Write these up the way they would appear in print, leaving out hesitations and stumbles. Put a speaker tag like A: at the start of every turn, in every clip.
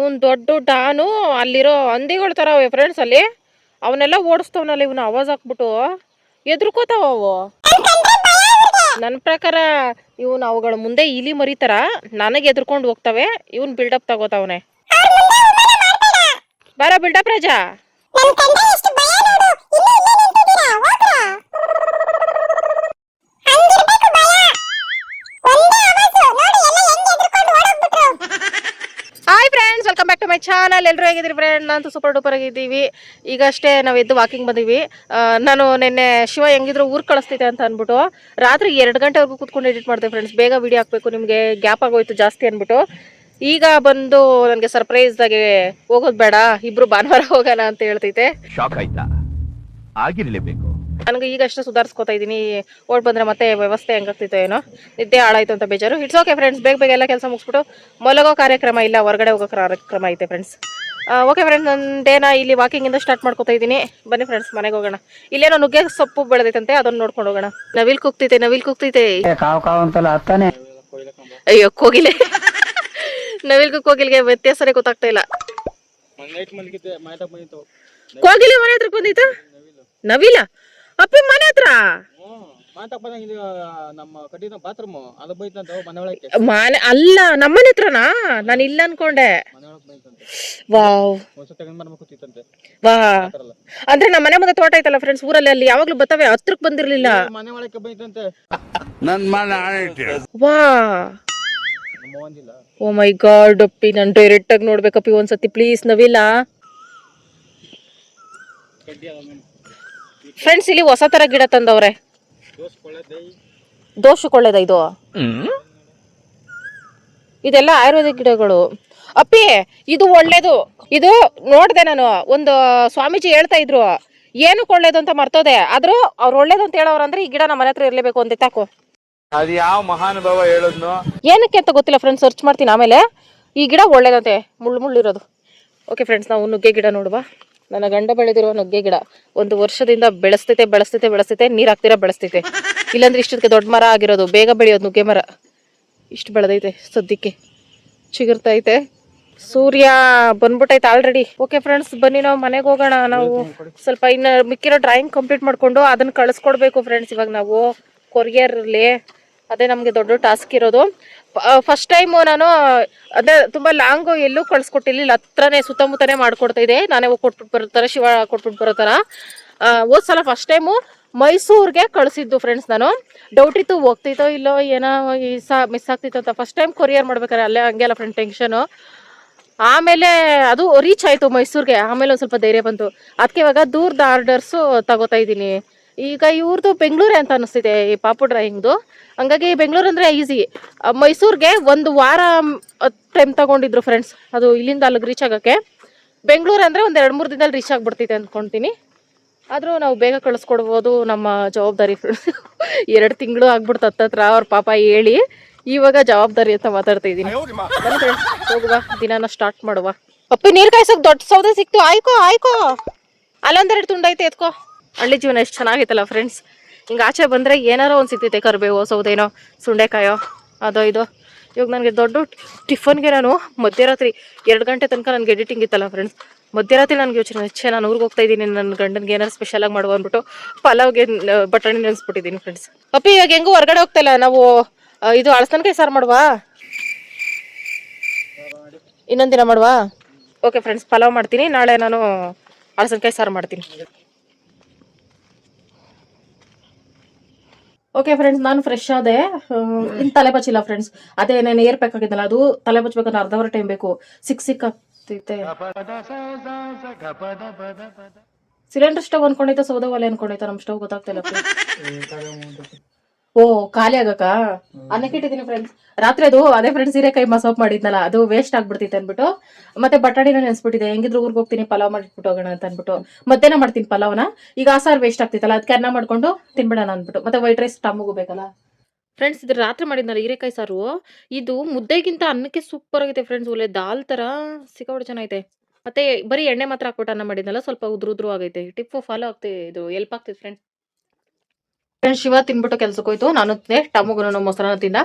A: ಇವನ್ ದೊಡ್ಡ ಡಾನು ಅಲ್ಲಿರೋ ಹಂದಿಗಳ ತರ ಅವೆ ಫ್ರೆಂಡ್ಸ್. ಅಲ್ಲಿ ಅವನ್ನೆಲ್ಲ ಓಡಿಸ್ತವನಲ್ಲ ಇವನು ಆವಾಜ್ ಹಾಕ್ಬಿಟ್ಟು ಎದ್ರುಕೋತಾವ ಅವು. ನನ್ನ ಪ್ರಕಾರ ಇವನು ಅವುಗಳ ಮುಂದೆ ಇಲಿ ಮರಿತಾರ ನನಗೆ ಎದ್ರುಕೊಂಡು ಹೋಗ್ತವೆ. ಇವನ್ ಬಿಲ್ಡಪ್ ತಗೋತಾವನೆ. ಬಾರ ಬಿಲ್ಡಪ್ ರಾಜಾ. Hi friends, welcome back to my channel. ಎಲ್ಲರೂ ಹೇಗಿದ್ದೀರಿ ಫ್ರೆಂಡ್? ನಾನು ಸೂಪರ್ ಡೂಪರ್ ಆಗಿದ್ದೀವಿ. ಈಗಷ್ಟೇ ನಾವು ಎದ್ದು ವಾಕಿಂಗ್ ಬಂದೀವಿ. ನಾನು ನಿನ್ನೆ ಶಿವ ಹೆಂಗಿದ್ರು ಊರು ಕಳಿಸ್ತೈತೆ ಅಂತ ಅಂದ್ಬಿಟ್ಟು ರಾತ್ರಿ 2 ಗಂಟೆವರೆಗೂ ಕೂತ್ಕೊಂಡು ಎಡಿಟ್ ಮಾಡಿದೆ ಫ್ರೆಂಡ್ಸ್. ಬೇಗ ವಿಡಿಯೋ ಹಾಕಬೇಕು, ನಿಮಗೆ ಗ್ಯಾಪ್ ಆಗೋಯ್ತು ಜಾಸ್ತಿ ಅಂದ್ಬಿಟ್ಟು. ಈಗ ಬಂದು ನನಗೆ ಸರ್ಪ್ರೈಸ್ ಆಗಿ ಹೋಗೋದು ಬೇಡ, ಇಬ್ರು ಭಾನುವಾರ ಹೋಗೋಣ ಅಂತ ಹೇಳ್ತೈತೆ.
B: ಶಾಕ್ ಆಯ್ತಾ? ಆಗಿರ್ಲೇಬೇಕು.
A: ನನಗೆ ಈಗಷ್ಟೇ ಸುಧಾರಿಸ್ಕೊತಾ ಇದ್ದೀನಿ. ಓಡ್ ಬಂದರೆ ಮತ್ತೆ ವ್ಯವಸ್ಥೆ ಹೆಂಗಾಗ್ತಿತ್ತೋ ಏನೋ, ನಿದ್ದೆ ಹಾಳಾಯ್ತು ಅಂತ ಬೇಜಾರು. ಇಟ್ಸ್ ಓಕೆ ಫ್ರೆಂಡ್ಸ್, ಬೇಗ ಬೇಗ ಎಲ್ಲ ಕೆಲಸ ಮುಗಿಸ್ಬಿಟ್ಟು ಮಲಗೋ ಕಾರ್ಯಕ್ರಮ ಇಲ್ಲ, ಹೊರಗಡೆ ಹೋಗೋ ಕಾರ್ಯಕ್ರಮ ಐತೆ ಫ್ರೆಂಡ್ಸ್. ಓಕೆ ಫ್ರೆಂಡ್ಸ್, ನಂದೇನ ಇಲ್ಲಿ ವಾಕಿಂಗಿಂದ ಸ್ಟಾರ್ಟ್ ಮಾಡ್ಕೊತಾ ಇದ್ದೀನಿ. ಬನ್ನಿ ಫ್ರೆಂಡ್ಸ್, ಮನೆಗೆ ಹೋಗೋಣ. ಇಲ್ಲೇನೋ ನುಗ್ಗೆ ಸೊಪ್ಪು ಬೆಳೆದೈತಂತೆ, ಅದನ್ನು ನೋಡ್ಕೊಂಡು ಹೋಗೋಣ. ನವಿಲ್ ಕೂಗ್ತೈತೆ. ಅಯ್ಯೋ ಕೋಗಿಲೆ. ನವಿಲ್ಗೂ ಕೋಗಿಲ್ಗೆ ವ್ಯತ್ಯಾಸನೇ ಗೊತ್ತಾಗ್ತಾ ಇಲ್ಲ. ಕೋಗಿಲೆ ಮನೆ ಹತ್ರ ಬಂದಿತ್ತು. ನವಿಲ ಅಪ್ಪಿ ಮನೆ ಹತ್ರ ಮನೆ ಅಲ್ಲ, ನಮ್ಮನೆ ಹತ್ರನಾ? ನಾನು ಇಲ್ಲ ಅನ್ಕೊಂಡೆ. ವಾವ್ ವಾ, ಅಂದ್ರೆ ನಮ್ಮ ಮನೆ ಮುಂದೆ ತೋಟ ಐತಲ್ಲ ಫ್ರೆಂಡ್ಸ್, ಊರಲ್ಲಿ ಅಲ್ಲಿ ಯಾವಾಗ್ಲೂ ಬರ್ತವೆ. ಹತ್ರಕ್ ಬಂದಿರ್ಲಿಲ್ಲ. ವಾ, ಓ ಮೈ ಗಾಡ್ ಅಪ್ಪಿ, ನಾನು ಡೈರೆಕ್ಟ್ ಆಗಿ ನೋಡ್ಬೇಕಪ್ಪಿ ಒಂದ್ಸತಿ ಪ್ಲೀಸ್. ನವಿಲ್ಲ ಫ್ರೆಂಡ್ಸ್, ಇಲ್ಲಿ ಹೊಸ ತರ ಗಿಡ ತಂದವ್ರೆ. ದೋಷಕೊಳ್ಳೇದ ಇದು? ಇದೆಲ್ಲ ಆಯುರ್ವೇದಿಕ್ ಗಿಡಗಳು ಅಪ್ಪಿ. ಇದು ಒಳ್ಳೇದು. ಇದು ನೋಡ್ದೆ ನಾನು, ಒಂದು ಸ್ವಾಮೀಜಿ ಹೇಳ್ತಾ ಇದ್ರು ಏನಕ್ಕೆ ಒಳ್ಳೇದು ಅಂತ ಮರ್ತೋದೆ. ಆದ್ರೂ ಅವ್ರು ಒಳ್ಳೇದು ಅಂತ ಹೇಳೋರಂದ್ರೆ ಈ ಗಿಡ ನಮ್ಮ ಮನೆ ಹತ್ರ ಇರ್ಲೇಬೇಕು ಅಂತ ತಾಕೋ.
B: ಅದು ಯಾವ ಮಹಾನುಭಾವ ಹೇಳದ್ನು
A: ಏನಕ್ಕೆ ಅಂತ ಗೊತ್ತಿಲ್ಲ ಫ್ರೆಂಡ್ಸ್, ಸರ್ಚ್ ಮಾಡ್ತೀನಿ ಆಮೇಲೆ. ಈ ಗಿಡ ಒಳ್ಳೇದಂತೆ, ಮುಳ್ಳಿರೋದು. ಓಕೆ ಫ್ರೆಂಡ್ಸ್, ನಾವು ನುಗ್ಗೆ ಗಿಡ ನೋಡುವ. ನನ್ನ ಗಂಡ ಬೆಳೆದಿರುವ ನುಗ್ಗೆ ಗಿಡ 1 ವರ್ಷದಿಂದ ಬೆಳೆಸ್ತೈತೆ. ನೀರ್ ಹಾಕ್ತಿರ ಬೆಳೆಸ್ತೈತೆ. ಇಲ್ಲಾಂದ್ರೆ ಇಷ್ಟಕ್ಕೆ ದೊಡ್ಡ ಮರ ಆಗಿರೋದು, ಬೇಗ ಬೆಳೆಯೋದು ನುಗ್ಗೆ ಮರ. ಇಷ್ಟು ಬೆಳೆದೈತೆ ಸದ್ಯಕ್ಕೆ, ಚಿಗುರ್ತೈತೆ. ಸೂರ್ಯ ಬಂದ್ಬಿಟ್ಟೈತೆ ಆಲ್ರೆಡಿ. ಓಕೆ ಫ್ರೆಂಡ್ಸ್, ಬನ್ನಿ ನಾವು ಮನೆಗೆ ಹೋಗೋಣ. ನಾವು ಸ್ವಲ್ಪ ಇನ್ನು ಮಿಕ್ಕಿರೋ ಡ್ರಾಯಿಂಗ್ ಕಂಪ್ಲೀಟ್ ಮಾಡ್ಕೊಂಡು ಅದನ್ನ ಕಳಿಸ್ಕೊಡ್ಬೇಕು ಫ್ರೆಂಡ್ಸ್. ಇವಾಗ ನಾವು ಕೊರಿಯರ್ಲಿ, ಅದೇ ನಮಗೆ ದೊಡ್ಡ ಟಾಸ್ಕ್ ಇರೋದು. ಫಸ್ಟ್ ಟೈಮು ನಾನು ಅದೇ ತುಂಬ ಲಾಂಗು ಎಲ್ಲೂ ಕಳ್ಸಿಕೊಟ್ಟಿಲ್ಲ, ಹತ್ರನೇ ಸುತ್ತಮುತ್ತನೇ ಮಾಡ್ಕೊಡ್ತಾ ಇದ್ದೆ. ನಾನೇ ಹೋಗಿ ಕೊಟ್ಬಿಟ್ಟು ಬರೋತರ, ಶಿವ ಕೊಟ್ಬಿಟ್ಟು ಬರೋತರ. ಹೋದ್ ಸಲ ಫಸ್ಟ್ ಟೈಮು ಮೈಸೂರಿಗೆ ಕಳಿಸಿದ್ದು ಫ್ರೆಂಡ್ಸ್. ನಾನು ಡೌಟ್ ಇತ್ತು ಹೋಗ್ತೈತೋ ಇಲ್ಲೋ, ಏನೋ ಈ ಮಿಸ್ ಆಗ್ತಿತ್ತು ಅಂತ. ಫಸ್ಟ್ ಟೈಮ್ ಕೊರಿಯರ್ ಮಾಡ್ಬೇಕಾರೆ ಅಲ್ಲೇ ಹಂಗೆ ಅಲ್ಲ ಫ್ರೆಂಡ್, ಟೆನ್ಷನು. ಆಮೇಲೆ ಅದು ರೀಚ್ ಆಯಿತು ಮೈಸೂರಿಗೆ. ಆಮೇಲೆ ಒಂದು ಸ್ವಲ್ಪ ಧೈರ್ಯ ಬಂತು. ಅದಕ್ಕೆ ಇವಾಗ ದೂರದ ಆರ್ಡರ್ಸು ತಗೋತಾ ಇದ್ದೀನಿ. ಈಗ ಇವ್ರದ್ದು ಬೆಂಗಳೂರೇ ಅಂತ ಅನಿಸ್ತಿದೆ ಈ ಪಾಪು ಡ್ರಾಯಿಂಗ್ದು. ಹಂಗಾಗಿ ಬೆಂಗಳೂರು ಅಂದರೆ ಈಸಿ. ಮೈಸೂರಿಗೆ 1 ವಾರ ಟೈಮ್ ತಗೊಂಡಿದ್ರು ಫ್ರೆಂಡ್ಸ್, ಅದು ಇಲ್ಲಿಂದ ಅಲ್ಲಿಗೆ ರೀಚ್ ಆಗೋಕ್ಕೆ. ಬೆಂಗಳೂರು ಅಂದರೆ ಒಂದು 2-3 ದಿನದಲ್ಲಿ ರೀಚ್ ಆಗಿಬಿಡ್ತೈತೆ ಅಂದ್ಕೊಳ್ತೀನಿ. ಆದರೂ ನಾವು ಬೇಗ ಕಳಿಸ್ಕೊಡ್ಬೋದು, ನಮ್ಮ ಜವಾಬ್ದಾರಿ ಫ್ರೆಂಡ್ಸ್. 2 ತಿಂಗಳು ಆಗ್ಬಿಡ್ತು ಹತ್ತತ್ರ ಅವ್ರ ಪಾಪ ಹೇಳಿ. ಇವಾಗ ಜವಾಬ್ದಾರಿ ಅಂತ ಮಾತಾಡ್ತಾ ಇದ್ದೀನಿ. ಹೋಗುವ, ದಿನಾನ ಸ್ಟಾರ್ಟ್ ಮಾಡುವ. ಅಪ್ಪಿ, ನೀರು ಕಾಯ್ಸೋಕೆ ದೊಡ್ಡ ಸೌದೆ ಸಿಕ್ತು. ಆಯ್ಕೋ ಅಲ್ಲೊಂದೆರಡು ತುಂಡೈತೆ, ಎತ್ಕೋ. ಹಳ್ಳಿ ಜೀವನ ಎಷ್ಟು ಚೆನ್ನಾಗಿತ್ತಲ್ಲ ಫ್ರೆಂಡ್ಸ್. ಹಿಂಗೆ ಆಚೆ ಬಂದರೆ ಏನಾರೋ ಒಂದು ಸಿಗ್ತೈತೆ, ಕರಿಬೇವೋ, ಸೌದೆನೋ, ಸುಂಡೆಕಾಯೋ, ಅದೋ ಇದು. ಇವಾಗ ನನಗೆ ದೊಡ್ಡ ಟಿಫನ್ಗೆ ನಾನು ಮಧ್ಯರಾತ್ರಿ 2 ಗಂಟೆ ತನಕ ನನಗೆ ಎಡಿಟಿಂಗ್ ಇತ್ತಲ್ಲ ಫ್ರೆಂಡ್ಸ್. ಮಧ್ಯರಾತ್ರಿ ನನಗೆ ಯೋಚನೆ, ನಾನು ಊರಿಗೆ ಹೋಗ್ತಾ ಇದ್ದೀನಿ, ನನ್ನ ಗಂಡನಿಗೆ ಏನಾರು ಸ್ಪೆಷಲಾಗಿ ಮಾಡುವ ಅಂದ್ಬಿಟ್ಟು ಪಲಾವ್ಗೆ ಬಟಾಣಿ ನೆನೆಸ್ಬಿಟ್ಟಿದ್ದೀನಿ ಫ್ರೆಂಡ್ಸ್. ಅಪ್ಪಿ, ಇವಾಗ ಹೆಂಗೂ ಹೊರಗಡೆ ಹೋಗ್ತಾಯಿಲ್ಲ, ನಾವು ಇದು ಅಳಸನಕಾಯಿ ಸಾರು ಮಾಡುವ. ಇನ್ನೊಂದು ದಿನ ಮಾಡುವ. ಓಕೆ ಫ್ರೆಂಡ್ಸ್, ಪಲಾವ್ ಮಾಡ್ತೀನಿ. ನಾಳೆ ನಾನು ಅಳಸನಕಾಯಿ ಸಾರು ಮಾಡ್ತೀನಿ. ಓಕೆ ಫ್ರೆಂಡ್ಸ್, ನಾನು ಫ್ರೆಶ್ ಆದೆ. ಇನ್ನು ತಲೆ ಬಚ್ಚಿಲ್ಲ ಫ್ರೆಂಡ್ಸ್. ಅದೇ ನಾನು ಏರ್ ಪ್ಯಾಕ್ ಆಗಿದ್ದಲ್ಲ, ಅದು ತಲೆ ಬಚ್ಚಬೇಕಂದ್ರೆ 1/2 ಅವರ್ ಟೈಮ್ ಬೇಕು. ಸಿಕ್ಕಾಗ್ತೈತೆ. ಸಿಲಿಂಡರ್ ಸ್ಟವ್ ಅನ್ಕೊಂಡೈತೆ, ಸೌದೆ ಒಲೆ ಅನ್ಕೊಂಡೈತೆ. ನಮ್ಮ ಸ್ಟವ್ ಗೊತ್ತಾಗ್ತಿಲ್ಲ. ಓ, ಖಾಲಿ ಆಗಕ್ಕ ಅನ್ನಕ್ಕೆ ಇಟ್ಟಿದ್ದೀನಿ ಫ್ರೆಂಡ್ಸ್. ರಾತ್ರಿ ಅದು ಅದೇ ಫ್ರೆಂಡ್ಸ್ ಹೀರೆಕಾಯಿ ಮಸಾಪ್ ಮಾಡಿದ್ನಲ್ಲ, ಅದು ವೇಸ್ಟ್ ಆಗ್ಬಿಡ್ತೈತೆ ಅನ್ಬಿಟ್ಟು ಮತ್ತೆ ಬಟಾಣಿನ ನೆನ್ಸ್ಬಿಟ್ಟಿದೆ. ಹೆಂಗಿದ್ರು ಊರಿಗೆ ಹೋಗ್ತೀನಿ, ಪಲಾವ್ ಮಾಡಿಟ್ಬಿಟ್ಟು ಹೋಗೋಣ ಅಂತ ಅನ್ಬಿಟ್ಟು ಮಧ್ಯಾಹ್ನ ಮಾಡ್ತೀನಿ ಪಲಾವ್ನ. ಈಗ ಆ ಸಾರು ವೇಸ್ಟ್ ಆಗ್ತೈತಲ್ಲ, ಅದಕ್ಕೆ ಅನ್ನ ಮಾಡ್ಕೊಂಡು ತಿನ್ಬಿಡೋಣ ಅಂದ್ಬಿಟ್ಟು. ಮತ್ತೆ ವೈಟ್ ರೈಸ್ ಟಮ್ಮಿಗೂ ಬೇಕಲ್ಲ ಫ್ರೆಂಡ್ಸ್. ಇದು ರಾತ್ರಿ ಮಾಡಿದ್ನಲ್ಲ ಹೀರೆಕಾಯಿ ಸಾರು, ಇದು ಮುದ್ದೆಗಿಂತ ಅನ್ನಕ್ಕೆ ಸೂಪರ್ ಆಗೈತೆ ಫ್ರೆಂಡ್ಸ್. ಒಳ್ಳೆ ದಾಲ್ ತರ ಸಿಕ್ಕಾಪಟ್ಟೆ ಚೆನ್ನಾಗೈತೆ. ಮತ್ತೆ ಬರೀ ಎಣ್ಣೆ ಮಾತ್ರ ಹಾಕ್ಬಿಟ್ಟು ಅನ್ನ ಮಾಡಿದ್ನಲ್ಲ, ಸ್ವಲ್ಪ ಉದ್ರು ಆಗೈತೆ. ಟಿಪ್ಪು ಫಾಲೋ ಆಗ್ತೈತೆ, ಇದು ಎಲ್ಪ್ ಆಗ್ತೈತೆ ಫ್ರೆಂಡ್ಸ್. ಫ್ರೆಂಡ್ಸ್ ಶಿವ ತಿನ್ಬಿಟ್ಟು ಕೆಲ್ಸಕ್ಕೆ ಹೋಯ್ತು. ನಾನು ಟಮೋಗನು ಮೊಸರನ್ನ ತಿಂದ.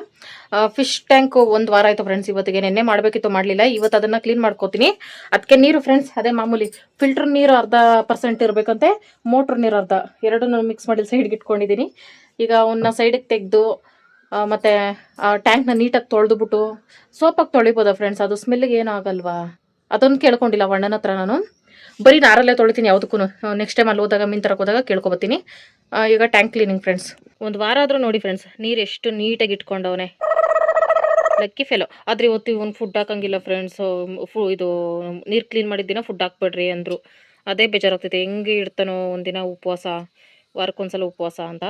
A: ಫಿಶ್ ಟ್ಯಾಂಕ್ 1 ವಾರ ಆಯ್ತು ಫ್ರೆಂಡ್ಸ್. ಇವತ್ತಿಗೆ ನೆನ್ನೆ ಮಾಡಬೇಕಿತ್ತು, ಮಾಡಲಿಲ್ಲ. ಇವತ್ತು ಅದನ್ನ ಕ್ಲೀನ್ ಮಾಡ್ಕೋತೀನಿ. ಅದಕ್ಕೆ ನೀರು ಫ್ರೆಂಡ್ಸ್ ಅದೇ ಮಾಮೂಲಿ ಫಿಲ್ಟರ್ ನೀರು 0.5% ಇರಬೇಕಂತೆ, ಮೋಟ್ರ್ ನೀರು ಅರ್ಧ, ಎರಡನ್ನೂ ಮಿಕ್ಸ್ ಮಾಡಿ ಸೈಡ್ಗೆ ಇಟ್ಕೊಂಡಿದ್ದೀನಿ. ಈಗ ಅವನ್ನ ಸೈಡಿಗೆ ತೆಗೆದು ಮತ್ತೆ ಟ್ಯಾಂಕ್ನ ನೀಟಾಗಿ ತೊಳೆದುಬಿಟ್ಟು ಸೋಪಾಗಿ ತೊಳಿಬೋದಾ ಫ್ರೆಂಡ್ಸ್? ಅದು ಸ್ಮೆಲ್ಗೆ ಏನೂ ಆಗಲ್ವಾ? ಅದೊಂದು ಕೇಳ್ಕೊಂಡಿಲ್ಲ ಅಣ್ಣನ ಹತ್ರ. ನಾನು ಬರೀ ನಾರಲ್ಲೇ ತೊಳಿತೀನಿ ಯಾವುದಕ್ಕೂ. ನೆಕ್ಸ್ಟ್ ಟೈಮ್ ಅಲ್ಲಿ ಹೋದಾಗ ಮೀನು ತರಕ್ಕೆ ಹೋದಾಗ ಕೇಳ್ಕೊಬತ್ತೀನಿ. ಈಗ ಟ್ಯಾಂಕ್ ಕ್ಲೀನಿಂಗ್ ಫ್ರೆಂಡ್ಸ್. 1 ವಾರ ಆದರೂ ನೋಡಿ ಫ್ರೆಂಡ್ಸ್, ನೀರು ಎಷ್ಟು ನೀಟಾಗಿ ಇಟ್ಕೊಂಡವನೆ, ಲಕ್ಕಿ ಫೆಲೋ. ಆದರೆ ಇವತ್ತು ಇವನು ಫುಡ್ ಹಾಕಂಗಿಲ್ಲ ಫ್ರೆಂಡ್ಸ್. ಇದು ನೀರು ಕ್ಲೀನ್ ಮಾಡಿದ್ದಿನ ಫುಡ್ ಹಾಕ್ಬೇಡ್ರಿ ಅಂದರು. ಅದೇ ಬೇಜಾರಾಗ್ತೈತೆ, ಹೆಂಗೆ ಇಡ್ತಾನೋ ಒಂದಿನ ಉಪವಾಸ, ವಾರಕ್ಕೊಂದ್ಸಲ ಉಪವಾಸ ಅಂತ.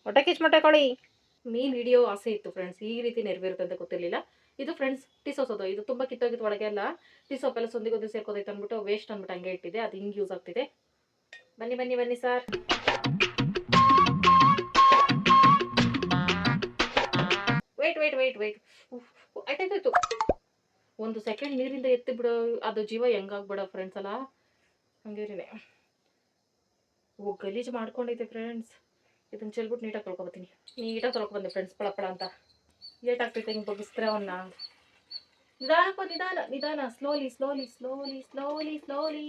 A: ಹೊಟ್ಟೆ ಕಿಚ್ ಮೊಟ್ಟೆ ಕೊಡಿ. ಮೀನು ಹಿಡಿಯೋ ಆಸೆ ಇತ್ತು ಫ್ರೆಂಡ್ಸ್, ಈ ರೀತಿ ನೆರವೇರುತ್ತೆ ಅಂತ ಗೊತ್ತಿರಲಿಲ್ಲ. ಇದು ಫ್ರೆಂಡ್ಸ್ ಟೀ ಸೋಸೋದು, ಇದು ತುಂಬ ಕಿತ್ತೋಗಿತ್ತು ಒಳಗೆ ಎಲ್ಲ. ಟೀ ಸೋಪೆಲ್ಲ ಸಂದಿಗೋದು ಸೇರ್ಕೋದೈತೆ ಅಂದ್ಬಿಟ್ಟು ವೇಸ್ಟ್ ಅಂದ್ಬಿಟ್ಟು ಹಂಗೆ ಇಟ್ಟಿದೆ. ಅದು ಹಿಂಗೆ ಯೂಸ್ ಆಗ್ತಿದೆ. ಬನ್ನಿ ಬನ್ನಿ ಬನ್ನಿ sir. Wait wait wait wait ಆಯ್ತಾಯ್ತು. 1 ಸೆಕೆಂಡ್ ನೀರಿಂದ ಎತ್ತಿ ಬಿಡೋ ಅದು ಜೀವ ಹೆಂಗಾಗ್ಬಿಡೋ ಫ್ರೆಂಡ್ಸ್ ಅಲ್ಲ, ಹಂಗೇರಿದೆ. ಗಲೀಜು ಮಾಡ್ಕೊಂಡೈತೆ ಫ್ರೆಂಡ್ಸ್. ಇದನ್ನ ಚೆಲ್ಬಿಟ್ಟು ನೀಟಾಗಿ ತೊಳ್ಕೊಬತ್ತೀನಿ. ನೀಟಾಗಿ ತೊಳ್ಕೊಬಂದೆ ಫ್ರೆಂಡ್ಸ್, ಪಳಪಳ ಅಂತ. ಲೇಟ್ ಆಗ್ತೈತೆ ಹಿಂಗೆ ಬಗ್ಗಿಸ್ತಾರೆ ಅವನ್ನ. ನಿಧಾನಪ್ಪ, ನಿಧಾನ ನಿಧಾನ, slowly slowly slowly slowly slowly.